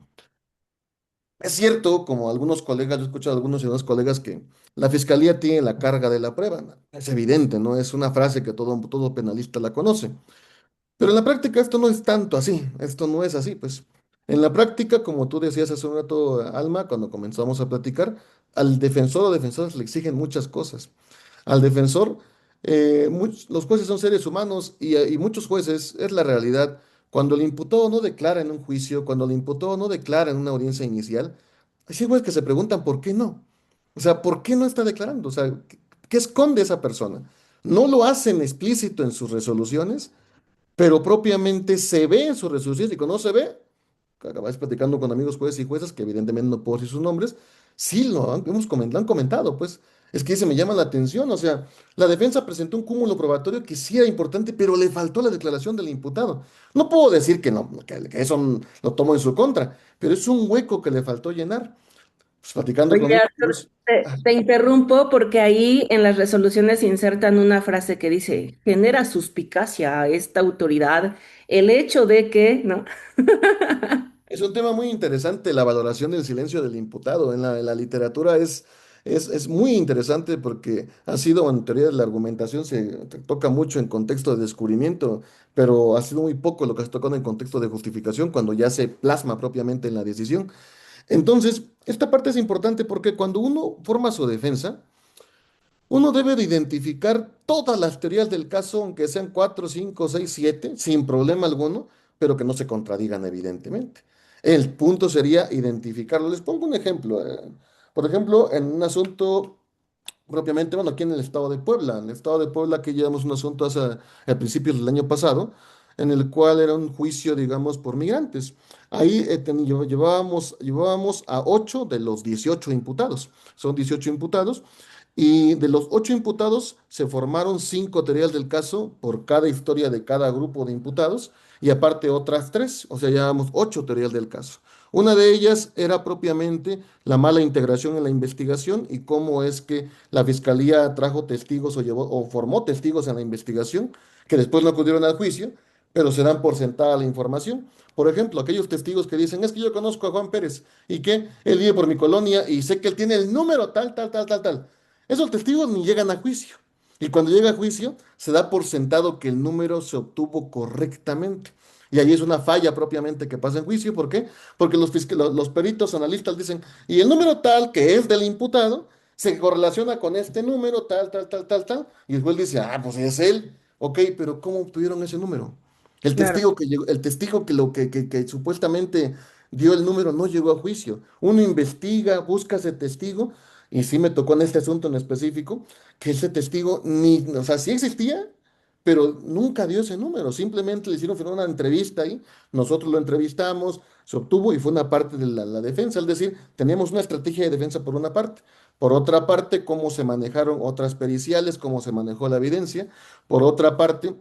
Es cierto, como algunos colegas, yo he escuchado a algunos y unos colegas que la fiscalía tiene la carga de la prueba. ¿No? Es evidente, ¿no? Es una frase que todo penalista la conoce. Pero en la práctica esto no es tanto así, esto no es así, pues. En la práctica, como tú decías hace un rato, Alma, cuando comenzamos a platicar, al defensor o defensoras le exigen muchas cosas. Al defensor, los jueces son seres humanos y muchos jueces, es la realidad, cuando el imputado no declara en un juicio, cuando el imputado no declara en una audiencia inicial, hay jueces que se preguntan por qué no. O sea, ¿por qué no está declarando? O sea, ¿qué esconde esa persona? No lo hacen explícito en sus resoluciones, pero propiamente se ve en sus resoluciones y cuando no se ve, acabáis platicando con amigos jueces y juezas, que evidentemente no puedo decir sus nombres, sí lo han comentado, pues. Es que se me llama la atención, o sea, la defensa presentó un cúmulo probatorio que sí era importante, pero le faltó la declaración del imputado. No puedo decir que no, que eso lo tomo en su contra, pero es un hueco que le faltó llenar. Pues platicando con Oye, amigos, Arthur, te interrumpo porque ahí en las resoluciones insertan una frase que dice, genera suspicacia a esta autoridad el hecho de que, ¿no? es un tema muy interesante la valoración del silencio del imputado. En la literatura es muy interesante porque ha sido, en teoría de la argumentación, se toca mucho en contexto de descubrimiento, pero ha sido muy poco lo que se toca en contexto de justificación cuando ya se plasma propiamente en la decisión. Entonces, esta parte es importante porque cuando uno forma su defensa, uno debe de identificar todas las teorías del caso, aunque sean cuatro, cinco, seis, siete, sin problema alguno, pero que no se contradigan evidentemente. El punto sería identificarlo. Les pongo un ejemplo. Por ejemplo, en un asunto propiamente, bueno, aquí en el estado de Puebla. En el estado de Puebla, aquí llevamos un asunto a principios del año pasado, en el cual era un juicio, digamos, por migrantes. Ahí llevábamos a 8 de los 18 imputados. Son 18 imputados. Y de los 8 imputados se formaron 5 teorías del caso por cada historia de cada grupo de imputados y aparte otras 3, o sea, llevamos 8 teorías del caso. Una de ellas era propiamente la mala integración en la investigación y cómo es que la fiscalía trajo testigos o formó testigos en la investigación que después no acudieron al juicio, pero se dan por sentada la información. Por ejemplo, aquellos testigos que dicen, es que yo conozco a Juan Pérez y que él vive por mi colonia y sé que él tiene el número tal, tal, tal, tal, tal. Esos testigos ni llegan a juicio. Y cuando llega a juicio, se da por sentado que el número se obtuvo correctamente. Y ahí es una falla propiamente que pasa en juicio. ¿Por qué? Porque los peritos analistas dicen, y el número tal, que es del imputado, se correlaciona con este número, tal, tal, tal, tal, tal. Y el juez dice, ah, pues es él. Ok, pero ¿cómo obtuvieron ese número? Claro. El testigo que supuestamente dio el número no llegó a juicio. Uno investiga, busca ese testigo, y sí me tocó en este asunto en específico, que ese testigo ni, o sea, sí existía, pero nunca dio ese número. Simplemente le hicieron firmar una entrevista ahí, nosotros lo entrevistamos, se obtuvo y fue una parte de la defensa. Es decir, teníamos una estrategia de defensa por una parte. Por otra parte, cómo se manejaron otras periciales, cómo se manejó la evidencia. Por otra parte,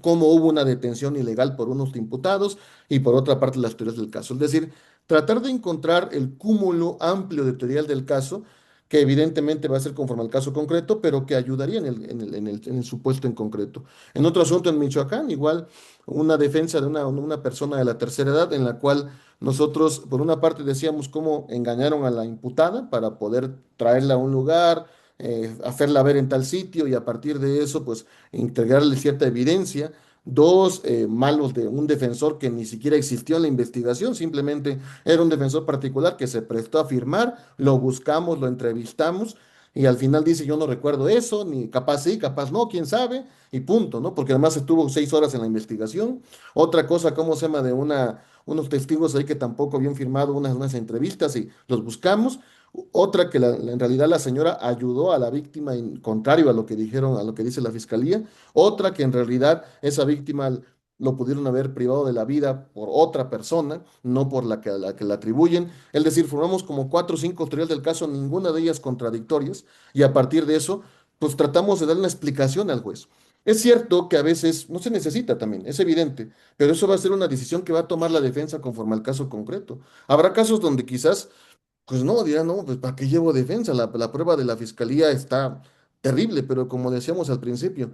cómo hubo una detención ilegal por unos imputados y por otra parte las teorías del caso. Es decir, tratar de encontrar el cúmulo amplio de teorías del caso, que evidentemente va a ser conforme al caso concreto, pero que ayudaría en el supuesto en concreto. En otro asunto en Michoacán, igual una defensa de una persona de la tercera edad en la cual nosotros, por una parte, decíamos cómo engañaron a la imputada para poder traerla a un lugar, hacerla ver en tal sitio y a partir de eso, pues entregarle cierta evidencia. Dos, malos de un defensor que ni siquiera existió en la investigación, simplemente era un defensor particular que se prestó a firmar, lo buscamos, lo entrevistamos y al final dice yo no recuerdo eso, ni capaz sí, capaz no, quién sabe, y punto, ¿no? Porque además estuvo 6 horas en la investigación. Otra cosa, ¿cómo se llama? Unos testigos ahí que tampoco habían firmado unas entrevistas y los buscamos. Otra que en realidad la señora ayudó a la víctima en contrario a lo que dijeron, a lo que dice la fiscalía. Otra que en realidad esa víctima lo pudieron haber privado de la vida por otra persona, no por la que la atribuyen. Es decir, formamos como 4 o 5 teorías del caso, ninguna de ellas contradictorias, y a partir de eso, pues tratamos de dar una explicación al juez. Es cierto que a veces no se necesita también, es evidente, pero eso va a ser una decisión que va a tomar la defensa conforme al caso concreto. Habrá casos donde quizás pues no, dirán, no, pues ¿para qué llevo defensa? La prueba de la fiscalía está terrible, pero como decíamos al principio,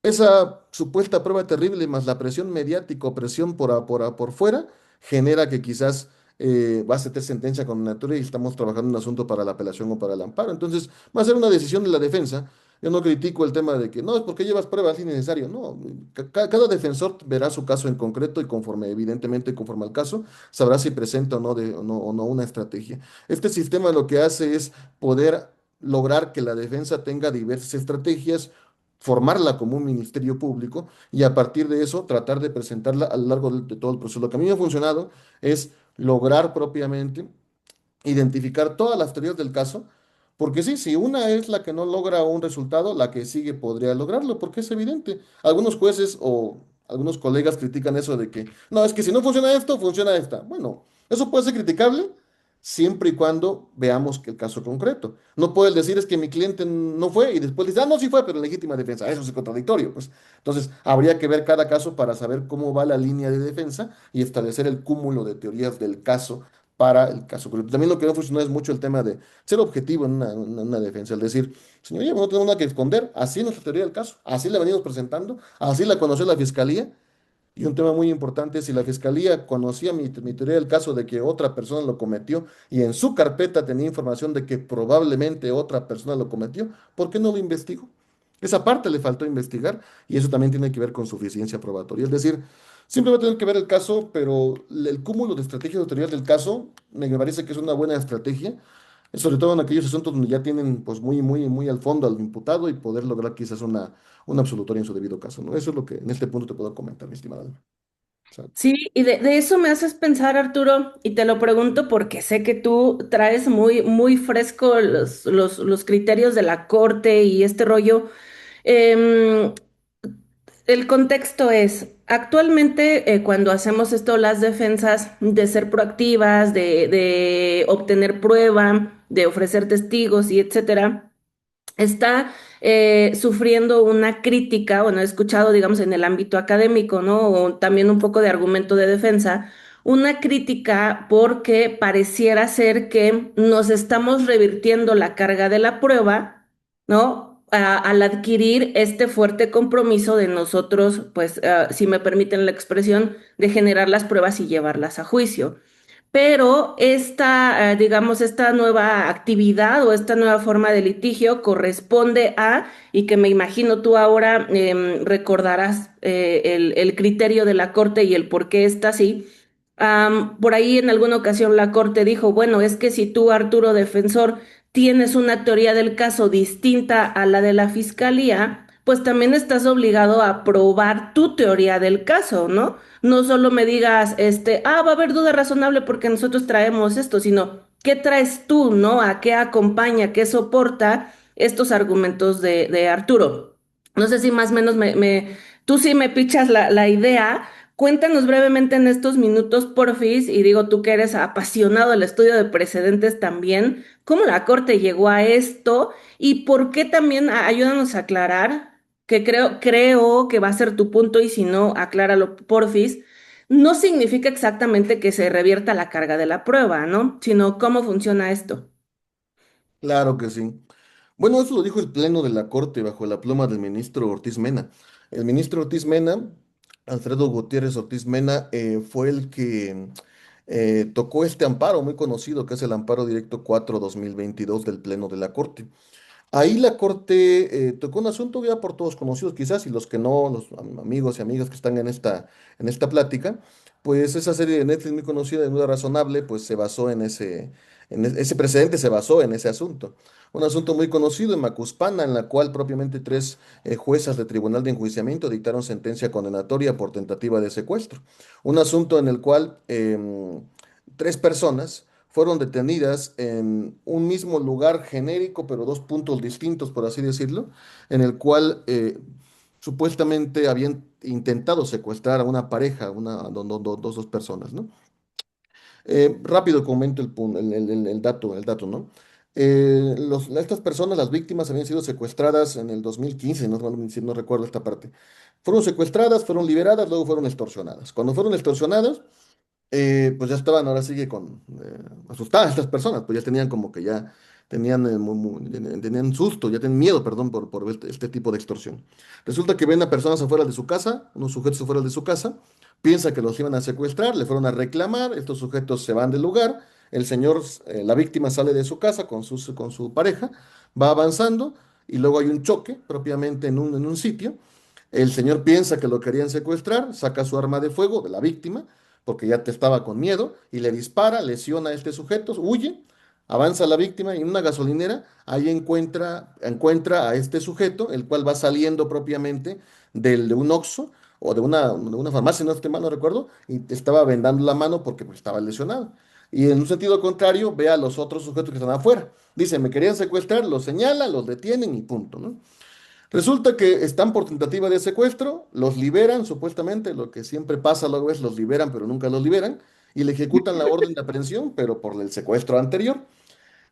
esa supuesta prueba terrible más la presión mediática o presión por fuera genera que quizás va a ser sentencia condenatoria y estamos trabajando en un asunto para la apelación o para el amparo. Entonces, va a ser una decisión de la defensa. Yo no critico el tema de que no, es porque llevas pruebas innecesario. No, cada defensor verá su caso en concreto y conforme, evidentemente, conforme al caso, sabrá si presenta o no una estrategia. Este sistema lo que hace es poder lograr que la defensa tenga diversas estrategias, formarla como un ministerio público y a partir de eso tratar de presentarla a lo largo de todo el proceso. Lo que a mí me ha funcionado es lograr propiamente identificar todas las teorías del caso, porque sí, si una es la que no logra un resultado, la que sigue podría lograrlo, porque es evidente. Algunos jueces o algunos colegas critican eso de que, no, es que si no funciona esto, funciona esta. Bueno, eso puede ser criticable siempre y cuando veamos que el caso concreto. No puedes decir es que mi cliente no fue y después dices, ah, no, sí fue, pero en legítima defensa. Eso es contradictorio, pues. Entonces, habría que ver cada caso para saber cómo va la línea de defensa y establecer el cúmulo de teorías del caso para el caso. Pero también lo que no funciona es mucho el tema de ser objetivo en una defensa. Es decir, señoría, no tenemos nada que esconder. Así es nuestra teoría del caso. Así la venimos presentando. Así la conoció la fiscalía. Y un tema muy importante es si la fiscalía conocía mi teoría del caso de que otra persona lo cometió y en su carpeta tenía información de que probablemente otra persona lo cometió, ¿por qué no lo investigó? Esa parte le faltó investigar y eso también tiene que ver con suficiencia probatoria. Es decir, siempre va a tener que ver el caso, pero el cúmulo de estrategias de teorías del caso me parece que es una buena estrategia, sobre todo en aquellos asuntos donde ya tienen pues muy, muy, muy al fondo al imputado y poder lograr quizás una absolutoria en su debido caso, ¿no? Eso es lo que en este punto te puedo comentar, mi estimada Alma. O sea, Sí, y de eso me haces pensar, Arturo, y te lo pregunto porque sé que tú traes muy, muy fresco los criterios de la corte y este rollo. Em, el contexto es, actualmente cuando hacemos esto, las defensas de ser proactivas, de obtener prueba, de ofrecer testigos y etcétera, está sufriendo una crítica, bueno, he escuchado, digamos, en el ámbito académico, ¿no? O también un poco de argumento de defensa, una crítica porque pareciera ser que nos estamos revirtiendo la carga de la prueba, ¿no? Al adquirir este fuerte compromiso de nosotros, pues, si me permiten la expresión, de generar las pruebas y llevarlas a juicio. Pero esta, digamos, esta nueva actividad o esta nueva forma de litigio corresponde a, y que me imagino tú ahora recordarás el criterio de la Corte y el por qué está así. Por ahí en alguna ocasión la Corte dijo, bueno, es que si tú, Arturo, defensor, tienes una teoría del caso distinta a la de la Fiscalía, pues también estás obligado a probar tu teoría del caso, ¿no? No solo me digas, va a haber duda razonable porque nosotros traemos esto, sino qué traes tú, ¿no? A qué acompaña, qué soporta estos argumentos de Arturo. No sé si más o menos tú sí me pichas la idea, Cuéntanos brevemente en estos minutos, porfis, y digo tú que eres apasionado del estudio de precedentes también, ¿cómo la Corte llegó a esto y por qué también ayúdanos a aclarar, que creo que va a ser tu punto y si no, acláralo, porfis, no significa exactamente que se revierta la carga de la prueba, ¿no? Sino cómo funciona esto. Claro que sí. Bueno, eso lo dijo el Pleno de la Corte bajo la pluma del ministro Ortiz Mena. El ministro Ortiz Mena, Alfredo Gutiérrez Ortiz Mena, fue el que tocó este amparo muy conocido, que es el Amparo Directo 4/2022 del Pleno de la Corte. Ahí la Corte tocó un asunto ya por todos conocidos, quizás, y los que no, los amigos y amigas que están en esta plática, pues esa serie de Netflix muy conocida, de Duda Razonable, pues se basó ese precedente se basó en ese asunto. Un asunto muy conocido en Macuspana, en la cual propiamente tres juezas de Tribunal de Enjuiciamiento dictaron sentencia condenatoria por tentativa de secuestro. Un asunto en el cual tres personas fueron detenidas en un mismo lugar genérico, pero dos puntos distintos, por así decirlo, en el cual supuestamente habían intentado secuestrar a una pareja, dos personas, ¿no? Rápido comento el dato, ¿no? Estas personas, las víctimas, habían sido secuestradas en el 2015, no recuerdo esta parte. Fueron secuestradas, fueron liberadas, luego fueron extorsionadas. Cuando fueron extorsionadas, pues ya estaban ahora sí que asustadas estas personas, pues ya tenían como que ya tenían susto, ya tenían miedo, perdón, por este tipo de extorsión. Resulta que ven a personas afuera de su casa, unos sujetos afuera de su casa, piensa que los iban a secuestrar, le fueron a reclamar, estos sujetos se van del lugar, el señor, la víctima sale de su casa con su pareja, va avanzando y luego hay un choque propiamente en un sitio. El señor piensa que lo querían secuestrar, saca su arma de fuego de la víctima, porque ya te estaba con miedo, y le dispara, lesiona a este sujeto, huye, avanza la víctima y en una gasolinera, ahí encuentra a este sujeto, el cual va saliendo propiamente de un Oxxo o de una farmacia, no estoy mal, no recuerdo, y te estaba vendando la mano porque pues, estaba lesionado. Y en un sentido contrario, ve a los otros sujetos que están afuera. Dice, me querían secuestrar, los señala, los detienen y punto, ¿no? Resulta que están por tentativa de secuestro, los liberan supuestamente, lo que siempre pasa luego es los liberan pero nunca los liberan, y le ejecutan la orden de aprehensión, pero por el secuestro anterior.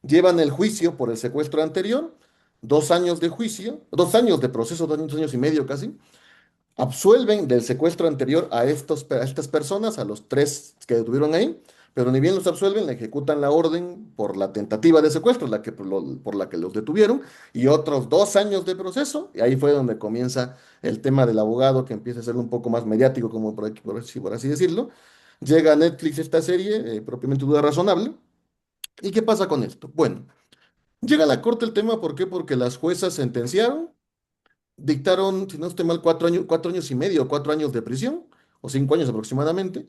Llevan el juicio por el secuestro anterior, 2 años de juicio, 2 años de proceso, 2 años y medio casi, absuelven del secuestro anterior a estas personas, a los tres que detuvieron ahí, pero ni bien los absuelven, le ejecutan la orden por la tentativa de secuestro, por la que los detuvieron, y otros 2 años de proceso, y ahí fue donde comienza el tema del abogado, que empieza a ser un poco más mediático, como por así decirlo. Llega a Netflix esta serie, propiamente Duda Razonable, ¿y qué pasa con esto? Bueno, llega a la corte el tema, ¿por qué? Porque las juezas sentenciaron, dictaron, si no estoy mal, 4 años y medio, 4 años de prisión, o 5 años aproximadamente.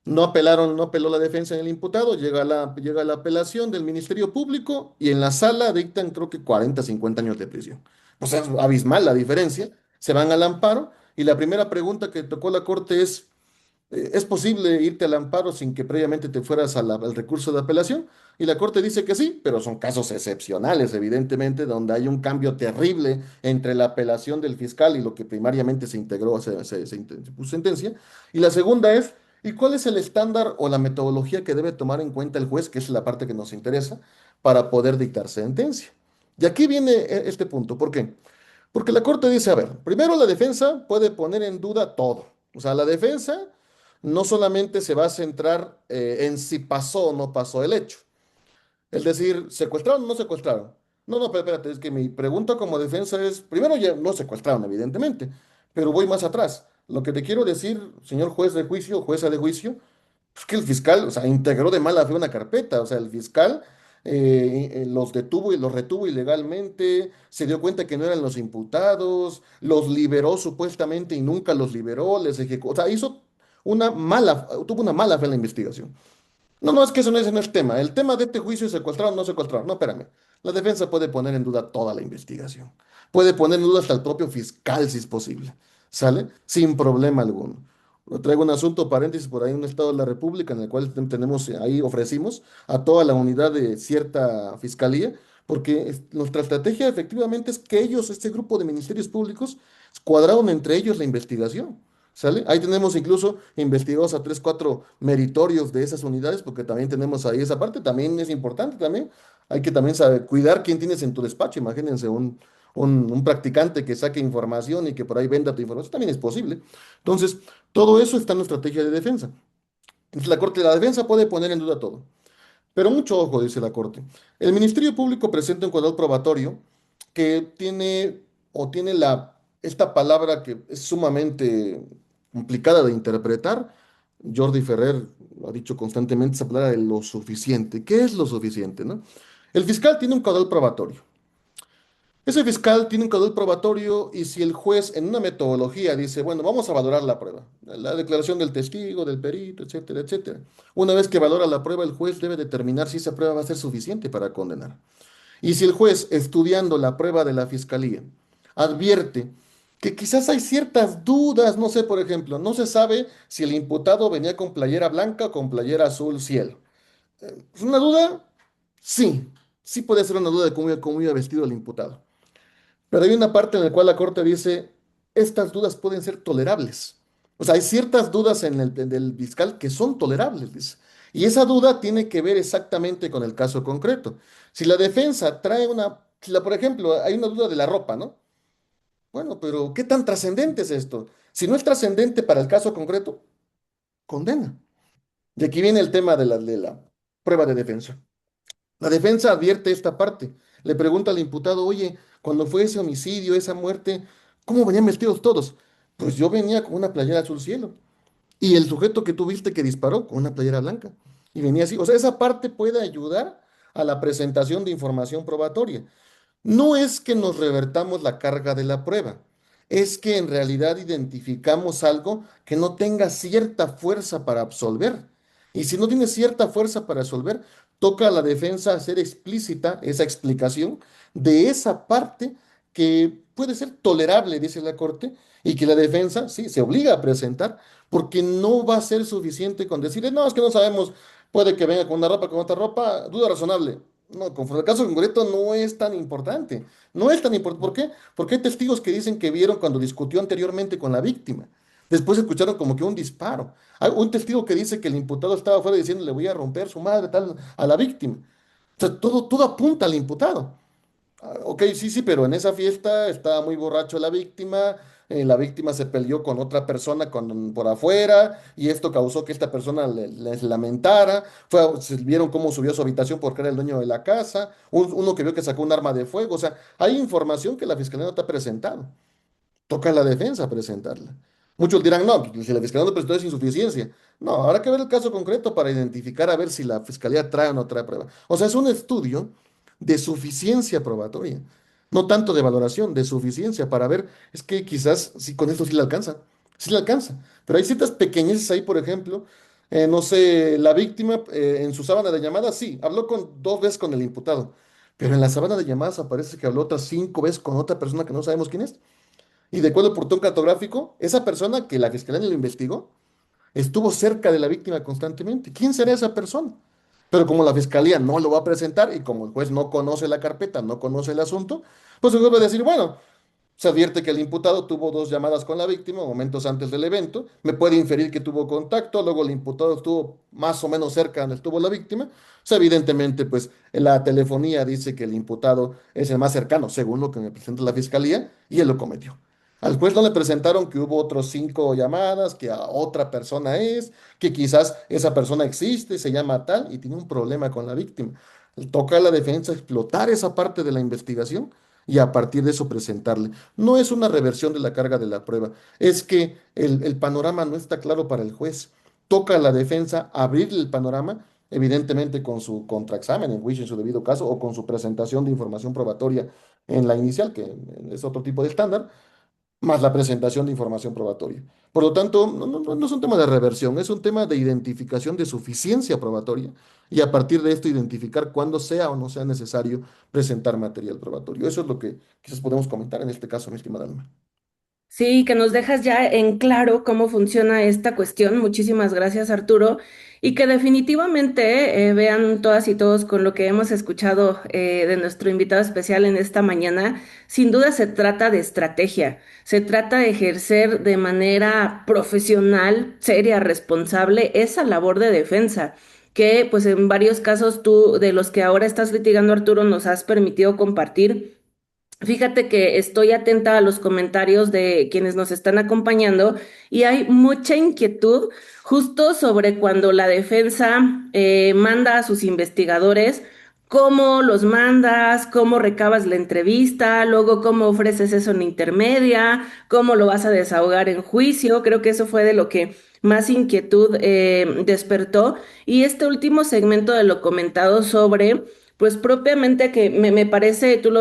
No apelaron, no apeló la defensa en el imputado, llega la apelación del Ministerio Público y en la sala dictan creo que 40, 50 años de prisión. O sea, es abismal la diferencia. Se van al amparo y la primera pregunta que tocó la Corte ¿es posible irte al amparo sin que previamente te fueras al recurso de apelación? Y la Corte dice que sí, pero son casos excepcionales, evidentemente, donde hay un cambio terrible entre la apelación del fiscal y lo que primariamente se integró, se puso sentencia. Y la segunda es, ¿y cuál es el estándar o la metodología que debe tomar en cuenta el juez, que es la parte que nos interesa, para poder dictar sentencia? Y aquí viene este punto. ¿Por qué? Porque la Corte dice, a ver, primero la defensa puede poner en duda todo. O sea, la defensa no solamente se va a centrar en si pasó o no pasó el hecho. Es decir, ¿secuestraron o no secuestraron? No, no, pero espérate, es que mi pregunta como defensa es, primero ya no secuestraron, evidentemente, pero voy más atrás. Lo que te quiero decir, señor juez de juicio, jueza de juicio, es que el fiscal, o sea, integró de mala fe una carpeta, o sea, el fiscal los detuvo y los retuvo ilegalmente, se dio cuenta que no eran los imputados, los liberó supuestamente y nunca los liberó, les ejecutó, o sea, tuvo una mala fe en la investigación. No, no, es que eso no es, no es el tema. El tema de este juicio es secuestrar o no secuestrar. No, espérame. La defensa puede poner en duda toda la investigación. Puede poner en duda hasta el propio fiscal si es posible. ¿Sale? Sin problema alguno. Traigo un asunto, paréntesis, por ahí en un estado de la República en el cual tenemos, ahí ofrecimos a toda la unidad de cierta fiscalía, porque nuestra estrategia efectivamente es que ellos, este grupo de ministerios públicos, cuadraron entre ellos la investigación. ¿Sale? Ahí tenemos incluso investigados a tres, cuatro meritorios de esas unidades, porque también tenemos ahí esa parte, también es importante también. Hay que también saber cuidar quién tienes en tu despacho. Imagínense un practicante que saque información y que por ahí venda tu información, también es posible. Entonces, todo eso está en la estrategia de defensa. Entonces, la Corte de la Defensa puede poner en duda todo. Pero mucho ojo, dice la Corte. El Ministerio Público presenta un cuadro probatorio que tiene o tiene esta palabra que es sumamente complicada de interpretar. Jordi Ferrer lo ha dicho constantemente, esa palabra de lo suficiente. ¿Qué es lo suficiente, no? El fiscal tiene un caudal probatorio. Ese fiscal tiene un caudal probatorio y si el juez en una metodología dice, bueno, vamos a valorar la prueba, la declaración del testigo, del perito, etcétera, etcétera. Una vez que valora la prueba, el juez debe determinar si esa prueba va a ser suficiente para condenar. Y si el juez, estudiando la prueba de la fiscalía, advierte que quizás hay ciertas dudas, no sé, por ejemplo, no se sabe si el imputado venía con playera blanca o con playera azul cielo. ¿Es una duda? Sí, sí puede ser una duda de cómo iba vestido el imputado. Pero hay una parte en la cual la Corte dice, estas dudas pueden ser tolerables. O sea, hay ciertas dudas del fiscal que son tolerables, dice. Y esa duda tiene que ver exactamente con el caso concreto. Si la defensa trae por ejemplo, hay una duda de la ropa, ¿no? Bueno, pero ¿qué tan trascendente es esto? Si no es trascendente para el caso concreto, condena. De aquí viene el tema de la prueba de defensa. La defensa advierte esta parte. Le pregunta al imputado, oye, cuando fue ese homicidio, esa muerte, ¿cómo venían vestidos todos? Pues yo venía con una playera azul cielo. Y el sujeto que tú viste que disparó con una playera blanca. Y venía así. O sea, esa parte puede ayudar a la presentación de información probatoria. No es que nos revertamos la carga de la prueba, es que en realidad identificamos algo que no tenga cierta fuerza para absolver. Y si no tiene cierta fuerza para absolver, toca a la defensa hacer explícita esa explicación de esa parte que puede ser tolerable, dice la Corte, y que la defensa, sí, se obliga a presentar, porque no va a ser suficiente con decirle, no, es que no sabemos, puede que venga con una ropa, con otra ropa, duda razonable. No, conforme al caso concreto no es tan importante. No es tan importante. ¿Por qué? Porque hay testigos que dicen que vieron cuando discutió anteriormente con la víctima. Después escucharon como que un disparo. Hay un testigo que dice que el imputado estaba afuera diciendo le voy a romper su madre tal a la víctima. O sea, todo apunta al imputado. Ok, sí, sí, pero en esa fiesta estaba muy borracho la víctima se peleó con otra persona por afuera y esto causó que esta persona les lamentara, vieron cómo subió a su habitación porque era el dueño de la casa, uno que vio que sacó un arma de fuego, o sea, hay información que la fiscalía no te ha presentado, toca a la defensa presentarla. Muchos dirán, no, pues, si la fiscalía no presentó es insuficiencia. No, habrá que ver el caso concreto para identificar a ver si la fiscalía trae o no trae prueba. O sea, es un estudio de suficiencia probatoria, no tanto de valoración, de suficiencia para ver, es que quizás sí, con esto sí le alcanza. Pero hay ciertas pequeñeces ahí, por ejemplo, no sé, la víctima en su sábana de llamadas, sí, habló dos veces con el imputado, pero en la sábana de llamadas aparece que habló otras 5 veces con otra persona que no sabemos quién es. Y de acuerdo al portón cartográfico, esa persona que la fiscalía ni lo investigó, estuvo cerca de la víctima constantemente. ¿Quién será esa persona? Pero como la fiscalía no lo va a presentar y como el juez no conoce la carpeta, no conoce el asunto, pues se vuelve a decir, bueno, se advierte que el imputado tuvo dos llamadas con la víctima momentos antes del evento, me puede inferir que tuvo contacto, luego el imputado estuvo más o menos cerca donde estuvo la víctima, o sea, evidentemente, pues la telefonía dice que el imputado es el más cercano, según lo que me presenta la fiscalía, y él lo cometió. Al juez no le presentaron que hubo otros 5 llamadas, que a otra persona que quizás esa persona existe, se llama tal y tiene un problema con la víctima. Toca a la defensa explotar esa parte de la investigación y a partir de eso presentarle. No es una reversión de la carga de la prueba, es que el panorama no está claro para el juez. Toca a la defensa abrirle el panorama, evidentemente con su contraexamen en juicio en su debido caso o con su presentación de información probatoria en la inicial, que es otro tipo de estándar más la presentación de información probatoria. Por lo tanto, no es un tema de reversión, es un tema de identificación de suficiencia probatoria y a partir de esto identificar cuándo sea o no sea necesario presentar material probatorio. Eso es lo que quizás podemos comentar en este caso, mi estimada Alma. Sí, que nos dejas ya en claro cómo funciona esta cuestión. Muchísimas gracias, Arturo. Y que definitivamente vean todas y todos con lo que hemos escuchado de nuestro invitado especial en esta mañana. Sin duda se trata de estrategia. Se trata de ejercer de manera profesional, seria, responsable esa labor de defensa que pues en varios casos tú, de los que ahora estás litigando, Arturo, nos has permitido compartir. Fíjate que estoy atenta a los comentarios de quienes nos están acompañando y hay mucha inquietud justo sobre cuando la defensa manda a sus investigadores, cómo los mandas, cómo recabas la entrevista, luego cómo ofreces eso en intermedia, cómo lo vas a desahogar en juicio. Creo que eso fue de lo que más inquietud despertó. Y este último segmento de lo comentado sobre pues propiamente que me parece, tú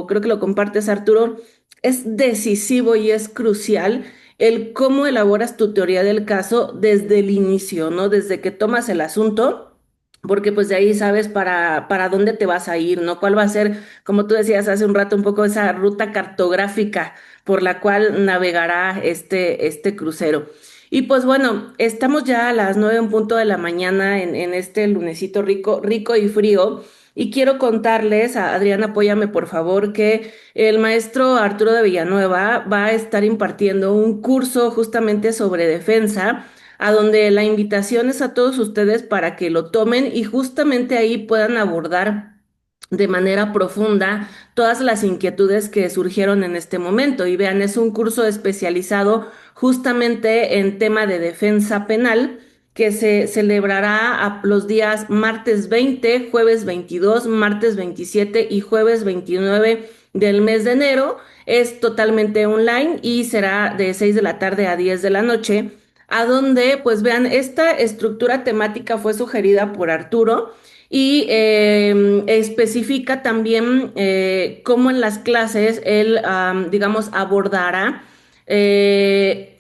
creo que lo compartes, Arturo, es decisivo y es crucial el cómo elaboras tu teoría del caso desde el inicio, ¿no? Desde que tomas el asunto, porque pues de ahí sabes para dónde te vas a ir, ¿no? ¿Cuál va a ser, como tú decías hace un rato, un poco esa ruta cartográfica por la cual navegará este crucero? Y pues bueno, estamos ya a las 9 en punto de la mañana en este lunesito rico, rico y frío. Y quiero contarles, a Adriana, apóyame por favor, que el maestro Arturo de Villanueva va a estar impartiendo un curso justamente sobre defensa, a donde la invitación es a todos ustedes para que lo tomen y justamente ahí puedan abordar de manera profunda todas las inquietudes que surgieron en este momento. Y vean, es un curso especializado justamente en tema de defensa penal que se celebrará a los días martes 20, jueves 22, martes 27 y jueves 29 del mes de enero. Es totalmente online y será de 6 de la tarde a 10 de la noche, a donde, pues vean, esta estructura temática fue sugerida por Arturo y especifica también cómo en las clases él, digamos, abordará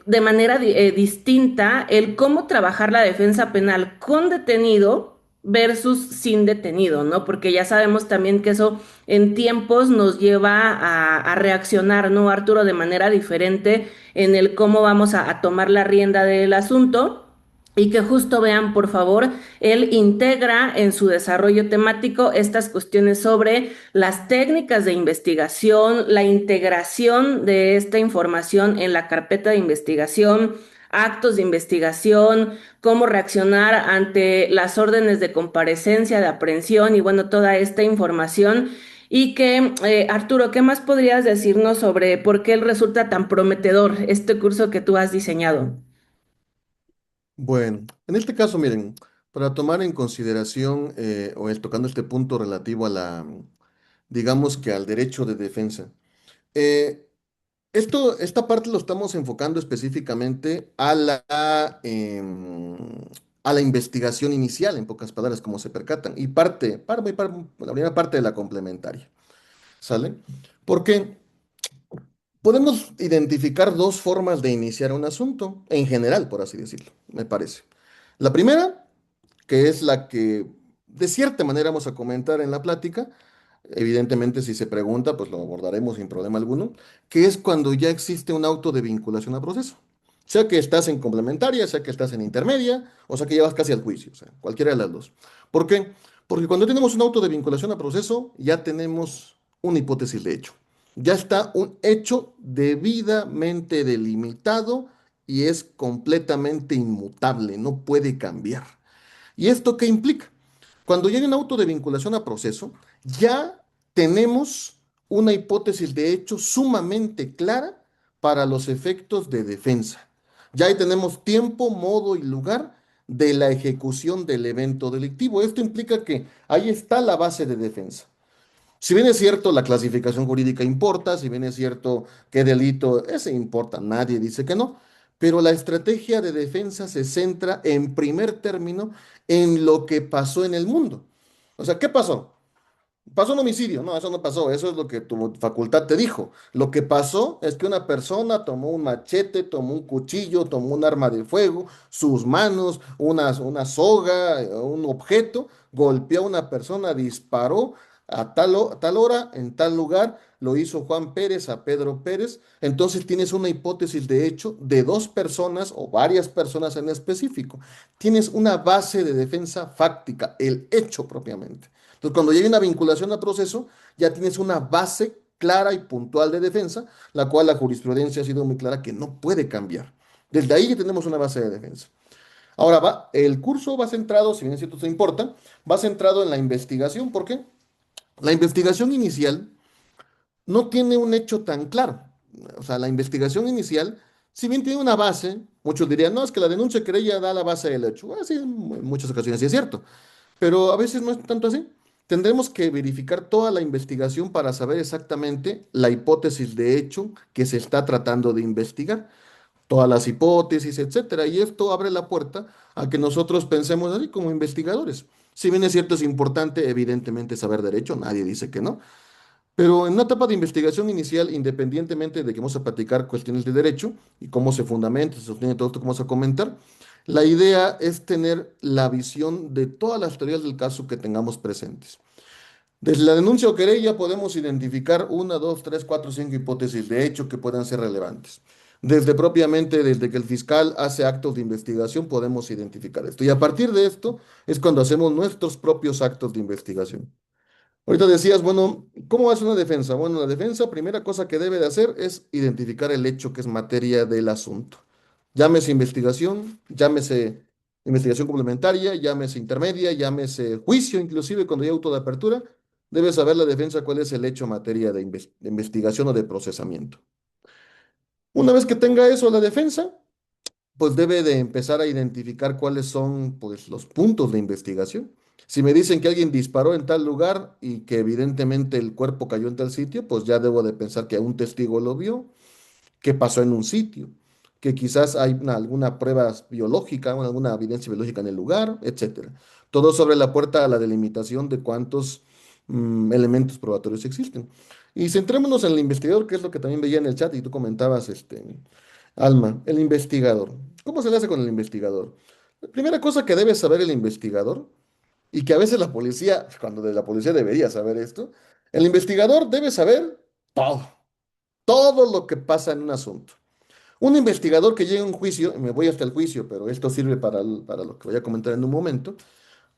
de manera distinta el cómo trabajar la defensa penal con detenido versus sin detenido, ¿no? Porque ya sabemos también que eso en tiempos nos lleva a reaccionar, ¿no, Arturo? De manera diferente en el cómo vamos a tomar la rienda del asunto. Y que justo vean, por favor, él integra en su desarrollo temático estas cuestiones sobre las técnicas de investigación, la integración de esta información en la carpeta de investigación, actos de investigación, cómo reaccionar ante las órdenes de comparecencia, de aprehensión y bueno, toda esta información. Y que, Arturo, ¿qué más podrías decirnos sobre por qué él resulta tan prometedor este curso que tú has diseñado? Bueno, en este caso, miren, para tomar en consideración o tocando este punto relativo a digamos que al derecho de defensa. eh, esta parte lo estamos enfocando específicamente a la investigación inicial, en pocas palabras, como se percatan, y la primera parte de la complementaria, ¿sale? Porque podemos identificar dos formas de iniciar un asunto, en general, por así decirlo, me parece. La primera, que es la que de cierta manera vamos a comentar en la plática, evidentemente si se pregunta, pues lo abordaremos sin problema alguno, que es cuando ya existe un auto de vinculación a proceso. Sea que estás en complementaria, sea que estás en intermedia, o sea que llevas casi al juicio, o sea, cualquiera de las dos. ¿Por qué? Porque cuando tenemos un auto de vinculación a proceso, ya tenemos una hipótesis de hecho. Ya está un hecho debidamente delimitado y es completamente inmutable, no puede cambiar. ¿Y esto qué implica? Cuando llega un auto de vinculación a proceso, ya tenemos una hipótesis de hecho sumamente clara para los efectos de defensa. Ya ahí tenemos tiempo, modo y lugar de la ejecución del evento delictivo. Esto implica que ahí está la base de defensa. Si bien es cierto, la clasificación jurídica importa, si bien es cierto qué delito, ese importa, nadie dice que no, pero la estrategia de defensa se centra en primer término en lo que pasó en el mundo. O sea, ¿qué pasó? Pasó un homicidio, no, eso no pasó, eso es lo que tu facultad te dijo. Lo que pasó es que una persona tomó un machete, tomó un cuchillo, tomó un arma de fuego, sus manos, una soga, un objeto, golpeó a una persona, disparó a tal hora, en tal lugar, lo hizo Juan Pérez a Pedro Pérez, entonces tienes una hipótesis de hecho de dos personas o varias personas en específico. Tienes una base de defensa fáctica, el hecho propiamente. Entonces, cuando ya hay una vinculación a proceso, ya tienes una base clara y puntual de defensa, la cual la jurisprudencia ha sido muy clara que no puede cambiar. Desde ahí ya tenemos una base de defensa. Ahora va, el curso va centrado, si bien es cierto, se importa, va centrado en la investigación. ¿Por qué? La investigación inicial no tiene un hecho tan claro. O sea, la investigación inicial, si bien tiene una base, muchos dirían, no, es que la denuncia querella da la base del hecho. Bueno, sí, en muchas ocasiones sí es cierto, pero a veces no es tanto así. Tendremos que verificar toda la investigación para saber exactamente la hipótesis de hecho que se está tratando de investigar, todas las hipótesis, etcétera. Y esto abre la puerta a que nosotros pensemos así como investigadores. Si bien es cierto, es importante, evidentemente, saber derecho, nadie dice que no, pero en una etapa de investigación inicial, independientemente de que vamos a platicar cuestiones de derecho y cómo se fundamenta, se sostiene todo esto que vamos a comentar, la idea es tener la visión de todas las teorías del caso que tengamos presentes. Desde la denuncia o querella podemos identificar una, dos, tres, cuatro, cinco hipótesis de hecho que puedan ser relevantes. Desde que el fiscal hace actos de investigación podemos identificar esto. Y a partir de esto es cuando hacemos nuestros propios actos de investigación. Ahorita decías, bueno, ¿cómo hace una defensa? Bueno, la defensa, primera cosa que debe de hacer es identificar el hecho que es materia del asunto. Llámese investigación, llámese investigación complementaria, llámese intermedia, llámese juicio, inclusive cuando hay auto de apertura, debe saber la defensa cuál es el hecho materia de investigación o de procesamiento. Una vez que tenga eso la defensa, pues debe de empezar a identificar cuáles son pues los puntos de investigación. Si me dicen que alguien disparó en tal lugar y que evidentemente el cuerpo cayó en tal sitio, pues ya debo de pensar que un testigo lo vio, que pasó en un sitio, que quizás hay alguna prueba biológica o alguna evidencia biológica en el lugar, etcétera. Todo sobre la puerta a la delimitación de cuántos elementos probatorios existen. Y centrémonos en el investigador, que es lo que también veía en el chat y tú comentabas, Alma, el investigador. ¿Cómo se le hace con el investigador? La primera cosa que debe saber el investigador, y que a veces la policía, cuando de la policía debería saber esto, el investigador debe saber todo, todo lo que pasa en un asunto. Un investigador que llega a un juicio, y me voy hasta el juicio, pero esto sirve para lo que voy a comentar en un momento.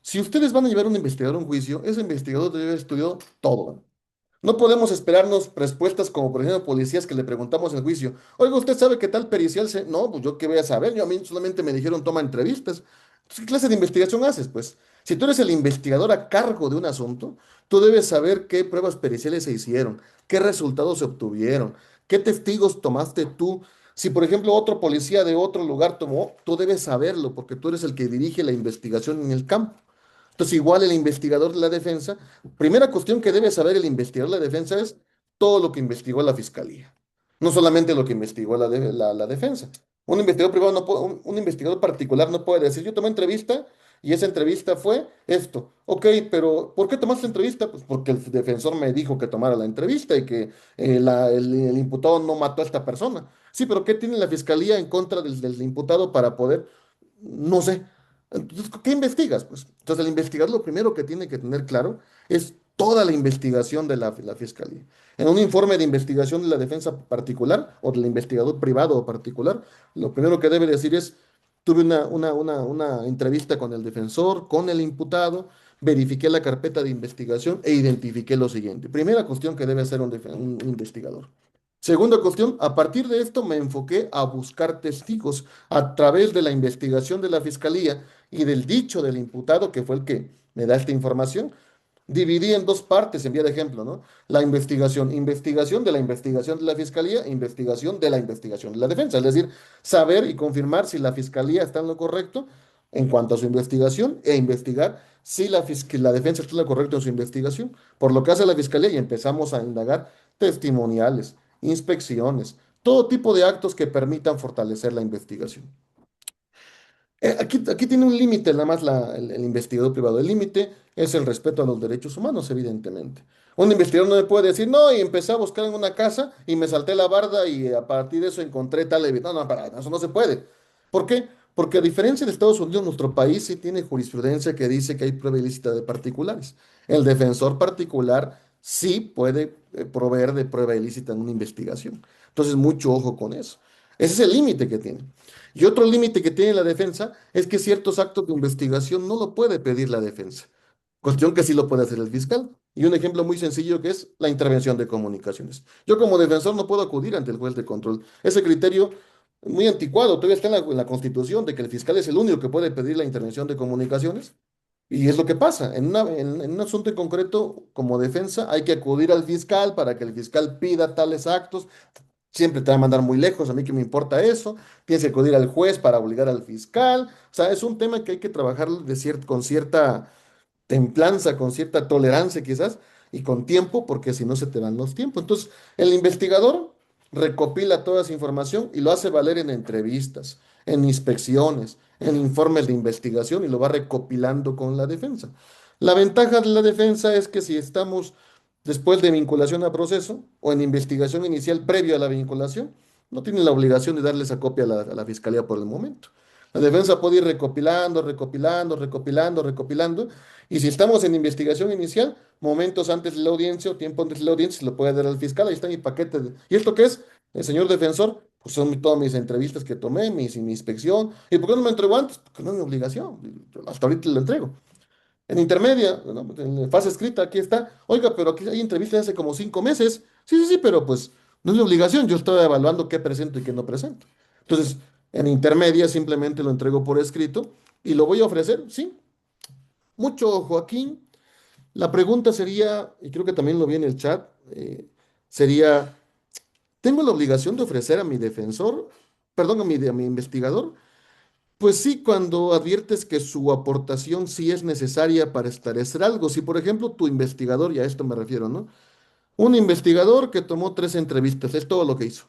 Si ustedes van a llevar a un investigador a un juicio, ese investigador debe haber estudiado todo. No podemos esperarnos respuestas como, por ejemplo, policías que le preguntamos en el juicio, oiga, ¿usted sabe qué tal pericial se...? No, pues yo qué voy a saber, yo a mí solamente me dijeron toma entrevistas. Entonces, ¿qué clase de investigación haces? Pues, si tú eres el investigador a cargo de un asunto, tú debes saber qué pruebas periciales se hicieron, qué resultados se obtuvieron, qué testigos tomaste tú. Si, por ejemplo, otro policía de otro lugar tomó, tú debes saberlo porque tú eres el que dirige la investigación en el campo. Entonces, igual el investigador de la defensa, primera cuestión que debe saber el investigador de la defensa es todo lo que investigó la fiscalía, no solamente lo que investigó la defensa. Un investigador privado no puede, un investigador particular no puede decir, yo tomé entrevista y esa entrevista fue esto. Ok, pero ¿por qué tomaste la entrevista? Pues porque el defensor me dijo que tomara la entrevista y que el imputado no mató a esta persona. Sí, pero ¿qué tiene la fiscalía en contra del imputado para poder, no sé? Entonces, ¿qué investigas? Pues, entonces, el investigador lo primero que tiene que tener claro es toda la investigación de la fiscalía. En un informe de investigación de la defensa particular o del investigador privado o particular, lo primero que debe decir es, tuve una entrevista con el defensor, con el imputado, verifiqué la carpeta de investigación e identifiqué lo siguiente. Primera cuestión que debe hacer un investigador. Segunda cuestión, a partir de esto me enfoqué a buscar testigos a través de la investigación de la fiscalía y del dicho del imputado, que fue el que me da esta información. Dividí en dos partes, en vía de ejemplo, ¿no? La investigación, investigación de la investigación de la fiscalía, investigación de la investigación de la defensa. Es decir, saber y confirmar si la fiscalía está en lo correcto en cuanto a su investigación e investigar si la defensa está en lo correcto en su investigación. Por lo que hace la fiscalía y empezamos a indagar testimoniales, inspecciones, todo tipo de actos que permitan fortalecer la investigación. Aquí tiene un límite nada más el investigador privado. El límite es el respeto a los derechos humanos, evidentemente. Un investigador no me puede decir, no, y empecé a buscar en una casa y me salté la barda y a partir de eso encontré tal evidencia. No, no, eso no se puede. ¿Por qué? Porque a diferencia de Estados Unidos, nuestro país sí tiene jurisprudencia que dice que hay prueba ilícita de particulares. El defensor particular sí puede proveer de prueba ilícita en una investigación. Entonces, mucho ojo con eso. Ese es el límite que tiene. Y otro límite que tiene la defensa es que ciertos actos de investigación no lo puede pedir la defensa. Cuestión que sí lo puede hacer el fiscal. Y un ejemplo muy sencillo que es la intervención de comunicaciones. Yo como defensor no puedo acudir ante el juez de control. Ese criterio muy anticuado, todavía está en la Constitución de que el fiscal es el único que puede pedir la intervención de comunicaciones. Y es lo que pasa. En un asunto en concreto, como defensa, hay que acudir al fiscal para que el fiscal pida tales actos. Siempre te va a mandar muy lejos, a mí que me importa eso. Tienes que acudir al juez para obligar al fiscal. O sea, es un tema que hay que trabajar con cierta templanza, con cierta tolerancia quizás, y con tiempo, porque si no se te van los tiempos. Entonces, el investigador recopila toda esa información y lo hace valer en entrevistas, en inspecciones, en informes de investigación y lo va recopilando con la defensa. La ventaja de la defensa es que si estamos después de vinculación a proceso o en investigación inicial previo a la vinculación, no tienen la obligación de darle esa copia a la fiscalía por el momento. La defensa puede ir recopilando, recopilando, recopilando, recopilando. Y si estamos en investigación inicial, momentos antes de la audiencia o tiempo antes de la audiencia, se lo puede dar al fiscal. Ahí está mi paquete. ¿Y esto qué es? El señor defensor, pues son todas mis entrevistas que tomé, mi inspección. ¿Y por qué no me entregó antes? Porque no es mi obligación. Hasta ahorita lo entrego. En intermedia, ¿no? En fase escrita, aquí está. Oiga, pero aquí hay entrevistas de hace como 5 meses. Sí, sí, sí, pero pues no es mi obligación. Yo estoy evaluando qué presento y qué no presento. Entonces, en intermedia simplemente lo entrego por escrito y lo voy a ofrecer, sí. Mucho, Joaquín. La pregunta sería, y creo que también lo vi en el chat, sería, ¿tengo la obligación de ofrecer a mi defensor, perdón, a mi investigador? Pues sí, cuando adviertes que su aportación sí es necesaria para esclarecer algo. Si, por ejemplo, tu investigador, y a esto me refiero, ¿no? Un investigador que tomó 3 entrevistas, es todo lo que hizo.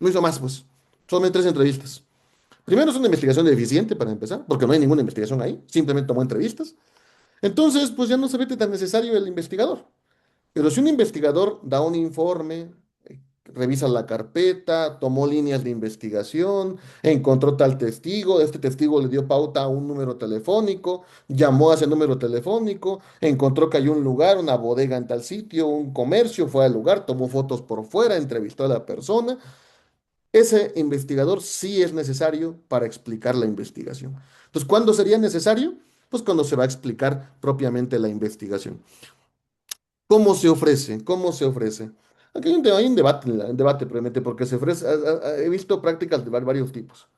No hizo más, pues. Solamente 3 entrevistas. Primero es una investigación deficiente para empezar, porque no hay ninguna investigación ahí, simplemente tomó entrevistas. Entonces, pues ya no se ve tan necesario el investigador. Pero si un investigador da un informe, revisa la carpeta, tomó líneas de investigación, encontró tal testigo, este testigo le dio pauta a un número telefónico, llamó a ese número telefónico, encontró que hay un lugar, una bodega en tal sitio, un comercio, fue al lugar, tomó fotos por fuera, entrevistó a la persona. Ese investigador sí es necesario para explicar la investigación. Entonces, ¿cuándo sería necesario? Pues cuando se va a explicar propiamente la investigación. ¿Cómo se ofrece? ¿Cómo se ofrece? Aquí hay un debate probablemente, porque se ofrece, he visto prácticas de varios tipos.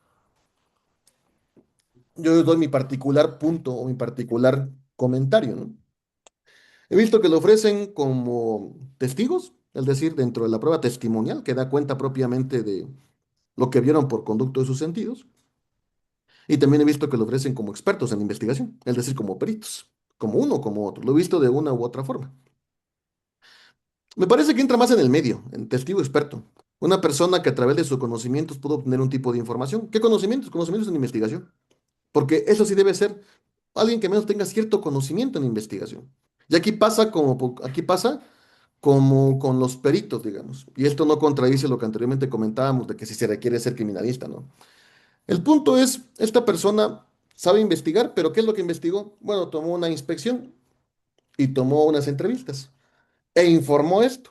Yo doy mi particular punto o mi particular comentario, ¿no? He visto que lo ofrecen como testigos, es decir, dentro de la prueba testimonial, que da cuenta propiamente de lo que vieron por conducto de sus sentidos. Y también he visto que lo ofrecen como expertos en investigación, es decir, como peritos, como uno, como otro. Lo he visto de una u otra forma. Me parece que entra más en el medio, en testigo experto. Una persona que a través de sus conocimientos pudo obtener un tipo de información. ¿Qué conocimientos? Conocimientos en investigación. Porque eso sí debe ser alguien que menos tenga cierto conocimiento en investigación. Y aquí pasa como con los peritos, digamos. Y esto no contradice lo que anteriormente comentábamos de que si se requiere ser criminalista, ¿no? El punto es, esta persona sabe investigar, pero ¿qué es lo que investigó? Bueno, tomó una inspección y tomó unas entrevistas e informó esto.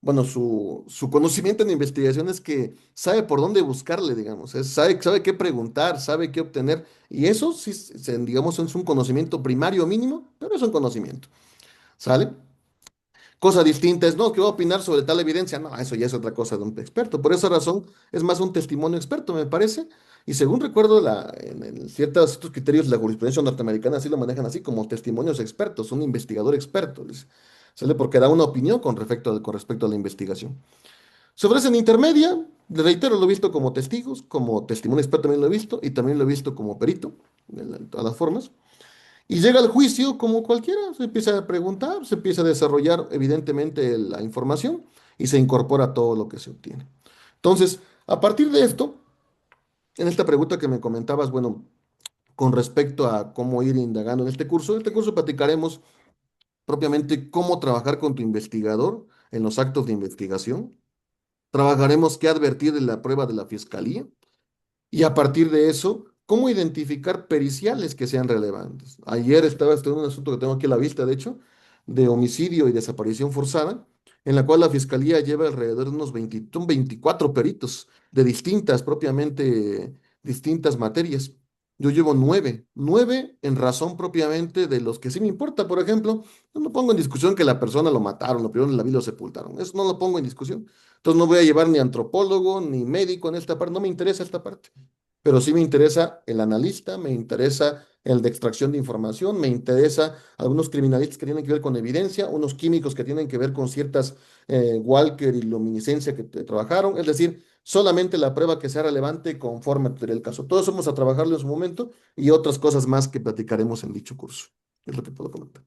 Bueno, su conocimiento en investigación es que sabe por dónde buscarle, digamos, sabe qué preguntar, sabe qué obtener, y eso sí, digamos, es un conocimiento primario mínimo, pero es un conocimiento, ¿sale? Cosa distinta es, no, que voy a opinar sobre tal evidencia, no, eso ya es otra cosa de un experto, por esa razón es más un testimonio experto, me parece, y según recuerdo, en ciertos criterios de la jurisprudencia norteamericana así lo manejan así, como testimonios expertos, un investigador experto, ¿sale? Porque da una opinión con respecto a la investigación. Se ofrecen intermedia, le reitero, lo he visto como testigos, como testimonio experto también lo he visto, y también lo he visto como perito, en todas las formas. Y llega al juicio como cualquiera, se empieza a preguntar, se empieza a desarrollar evidentemente la información y se incorpora todo lo que se obtiene. Entonces, a partir de esto, en esta pregunta que me comentabas, bueno, con respecto a cómo ir indagando en este curso platicaremos propiamente cómo trabajar con tu investigador en los actos de investigación. Trabajaremos qué advertir de la prueba de la fiscalía y a partir de eso, cómo identificar periciales que sean relevantes. Ayer estaba estudiando un asunto que tengo aquí a la vista, de hecho, de homicidio y desaparición forzada, en la cual la fiscalía lleva alrededor de unos 20, son 24 peritos de distintas, propiamente distintas materias. Yo llevo nueve en razón propiamente de los que sí me importa. Por ejemplo, yo no pongo en discusión que la persona lo mataron, lo privaron de la vida, lo sepultaron. Eso no lo pongo en discusión. Entonces no voy a llevar ni antropólogo ni médico en esta parte, no me interesa esta parte. Pero sí me interesa el analista, me interesa el de extracción de información, me interesa algunos criminalistas que tienen que ver con evidencia, unos químicos que tienen que ver con ciertas Walker y luminiscencia que trabajaron, es decir, solamente la prueba que sea relevante conforme a el caso. Todos vamos a trabajarlo en su momento y otras cosas más que platicaremos en dicho curso. Es lo que puedo comentar.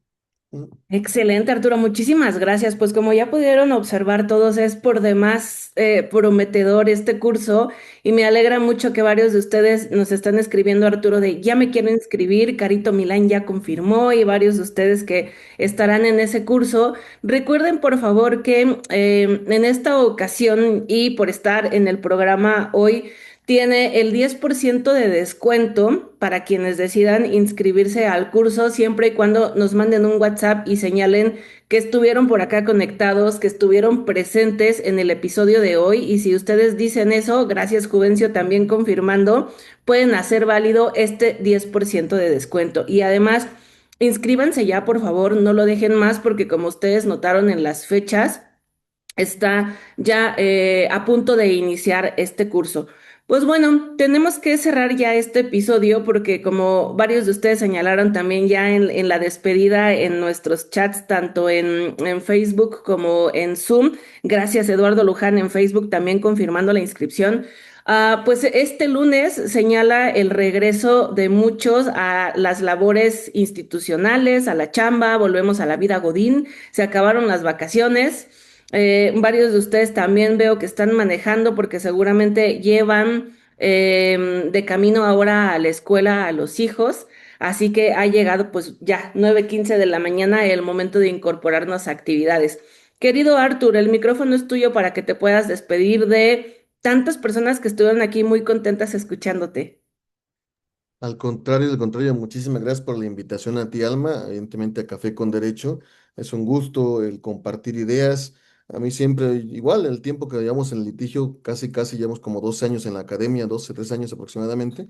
Mm. Excelente, Arturo, muchísimas gracias. Pues como ya pudieron observar todos, es por demás prometedor este curso y me alegra mucho que varios de ustedes nos están escribiendo, Arturo, de ya me quiero inscribir, Carito Milán ya confirmó y varios de ustedes que estarán en ese curso. Recuerden, por favor, que en esta ocasión y por estar en el programa hoy, tiene el 10% de descuento para quienes decidan inscribirse al curso, siempre y cuando nos manden un WhatsApp y señalen que estuvieron por acá conectados, que estuvieron presentes en el episodio de hoy. Y si ustedes dicen eso, gracias Juvencio también confirmando, pueden hacer válido este 10% de descuento. Y además, inscríbanse ya, por favor, no lo dejen más porque como ustedes notaron en las fechas, está ya a punto de iniciar este curso. Pues bueno, tenemos que cerrar ya este episodio porque como varios de ustedes señalaron también ya en la despedida en nuestros chats, tanto en Facebook como en Zoom, gracias Eduardo Luján en Facebook también confirmando la inscripción. Pues este lunes señala el regreso de muchos a las labores institucionales, a la chamba, volvemos a la vida Godín, se acabaron las vacaciones. Varios de ustedes también veo que están manejando porque seguramente llevan de camino ahora a la escuela a los hijos. Así que ha llegado pues ya 9:15 de la mañana el momento de incorporarnos a actividades. Querido Arthur, el micrófono es tuyo para que te puedas despedir de tantas personas que estuvieron aquí muy contentas escuchándote. Al contrario, muchísimas gracias por la invitación a ti, Alma, evidentemente a Café con Derecho. Es un gusto el compartir ideas. A mí siempre, igual, el tiempo que llevamos en el litigio, casi llevamos como 12 años en la academia, 12, 13 años aproximadamente.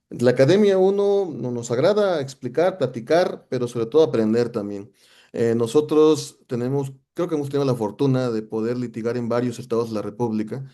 La academia uno nos agrada explicar, platicar, pero sobre todo aprender también. Nosotros tenemos, creo que hemos tenido la fortuna de poder litigar en varios estados de la República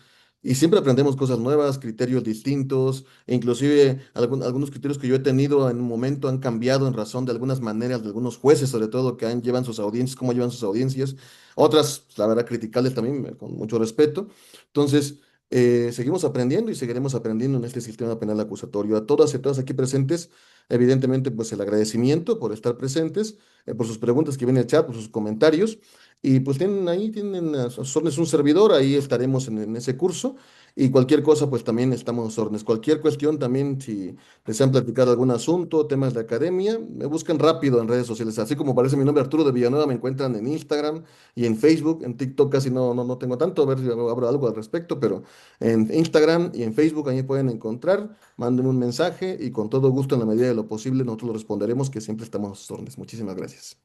y siempre aprendemos cosas nuevas, criterios distintos, e inclusive algunos criterios que yo he tenido en un momento han cambiado en razón de algunas maneras de algunos jueces, sobre todo que llevan sus audiencias, cómo llevan sus audiencias. Otras, la verdad, criticables también, con mucho respeto. Entonces, seguimos aprendiendo y seguiremos aprendiendo en este sistema penal acusatorio. A todas y todas aquí presentes, evidentemente, pues el agradecimiento por estar presentes, por sus preguntas que vienen al chat, por sus comentarios. Y pues tienen a sus órdenes un servidor, ahí estaremos en ese curso. Y cualquier cosa, pues también estamos a sus órdenes. Cualquier cuestión también, si desean platicar algún asunto, temas de academia, me buscan rápido en redes sociales. Así como aparece mi nombre Arturo de Villanueva, me encuentran en Instagram y en Facebook. En TikTok casi no tengo tanto, a ver si abro algo al respecto, pero en Instagram y en Facebook ahí pueden encontrar. Mándenme un mensaje y con todo gusto, en la medida de lo posible, nosotros lo responderemos, que siempre estamos a sus órdenes. Muchísimas gracias.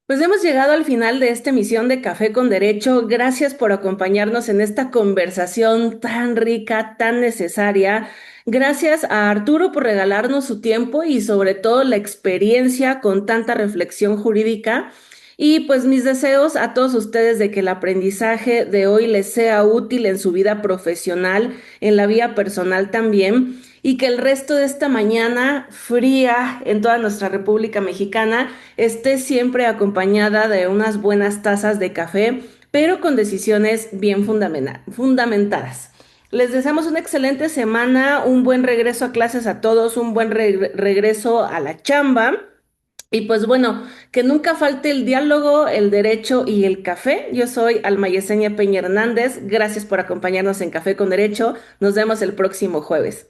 Pues hemos llegado al final de esta emisión de Café con Derecho. Gracias por acompañarnos en esta conversación tan rica, tan necesaria. Gracias a Arturo por regalarnos su tiempo y sobre todo la experiencia con tanta reflexión jurídica. Y pues mis deseos a todos ustedes de que el aprendizaje de hoy les sea útil en su vida profesional, en la vida personal también, y que el resto de esta mañana fría en toda nuestra República Mexicana esté siempre acompañada de unas buenas tazas de café, pero con decisiones bien fundamentadas. Les deseamos una excelente semana, un buen regreso a clases a todos, un buen regreso a la chamba. Y pues bueno, que nunca falte el diálogo, el derecho y el café. Yo soy Alma Yesenia Peña Hernández. Gracias por acompañarnos en Café con Derecho. Nos vemos el próximo jueves.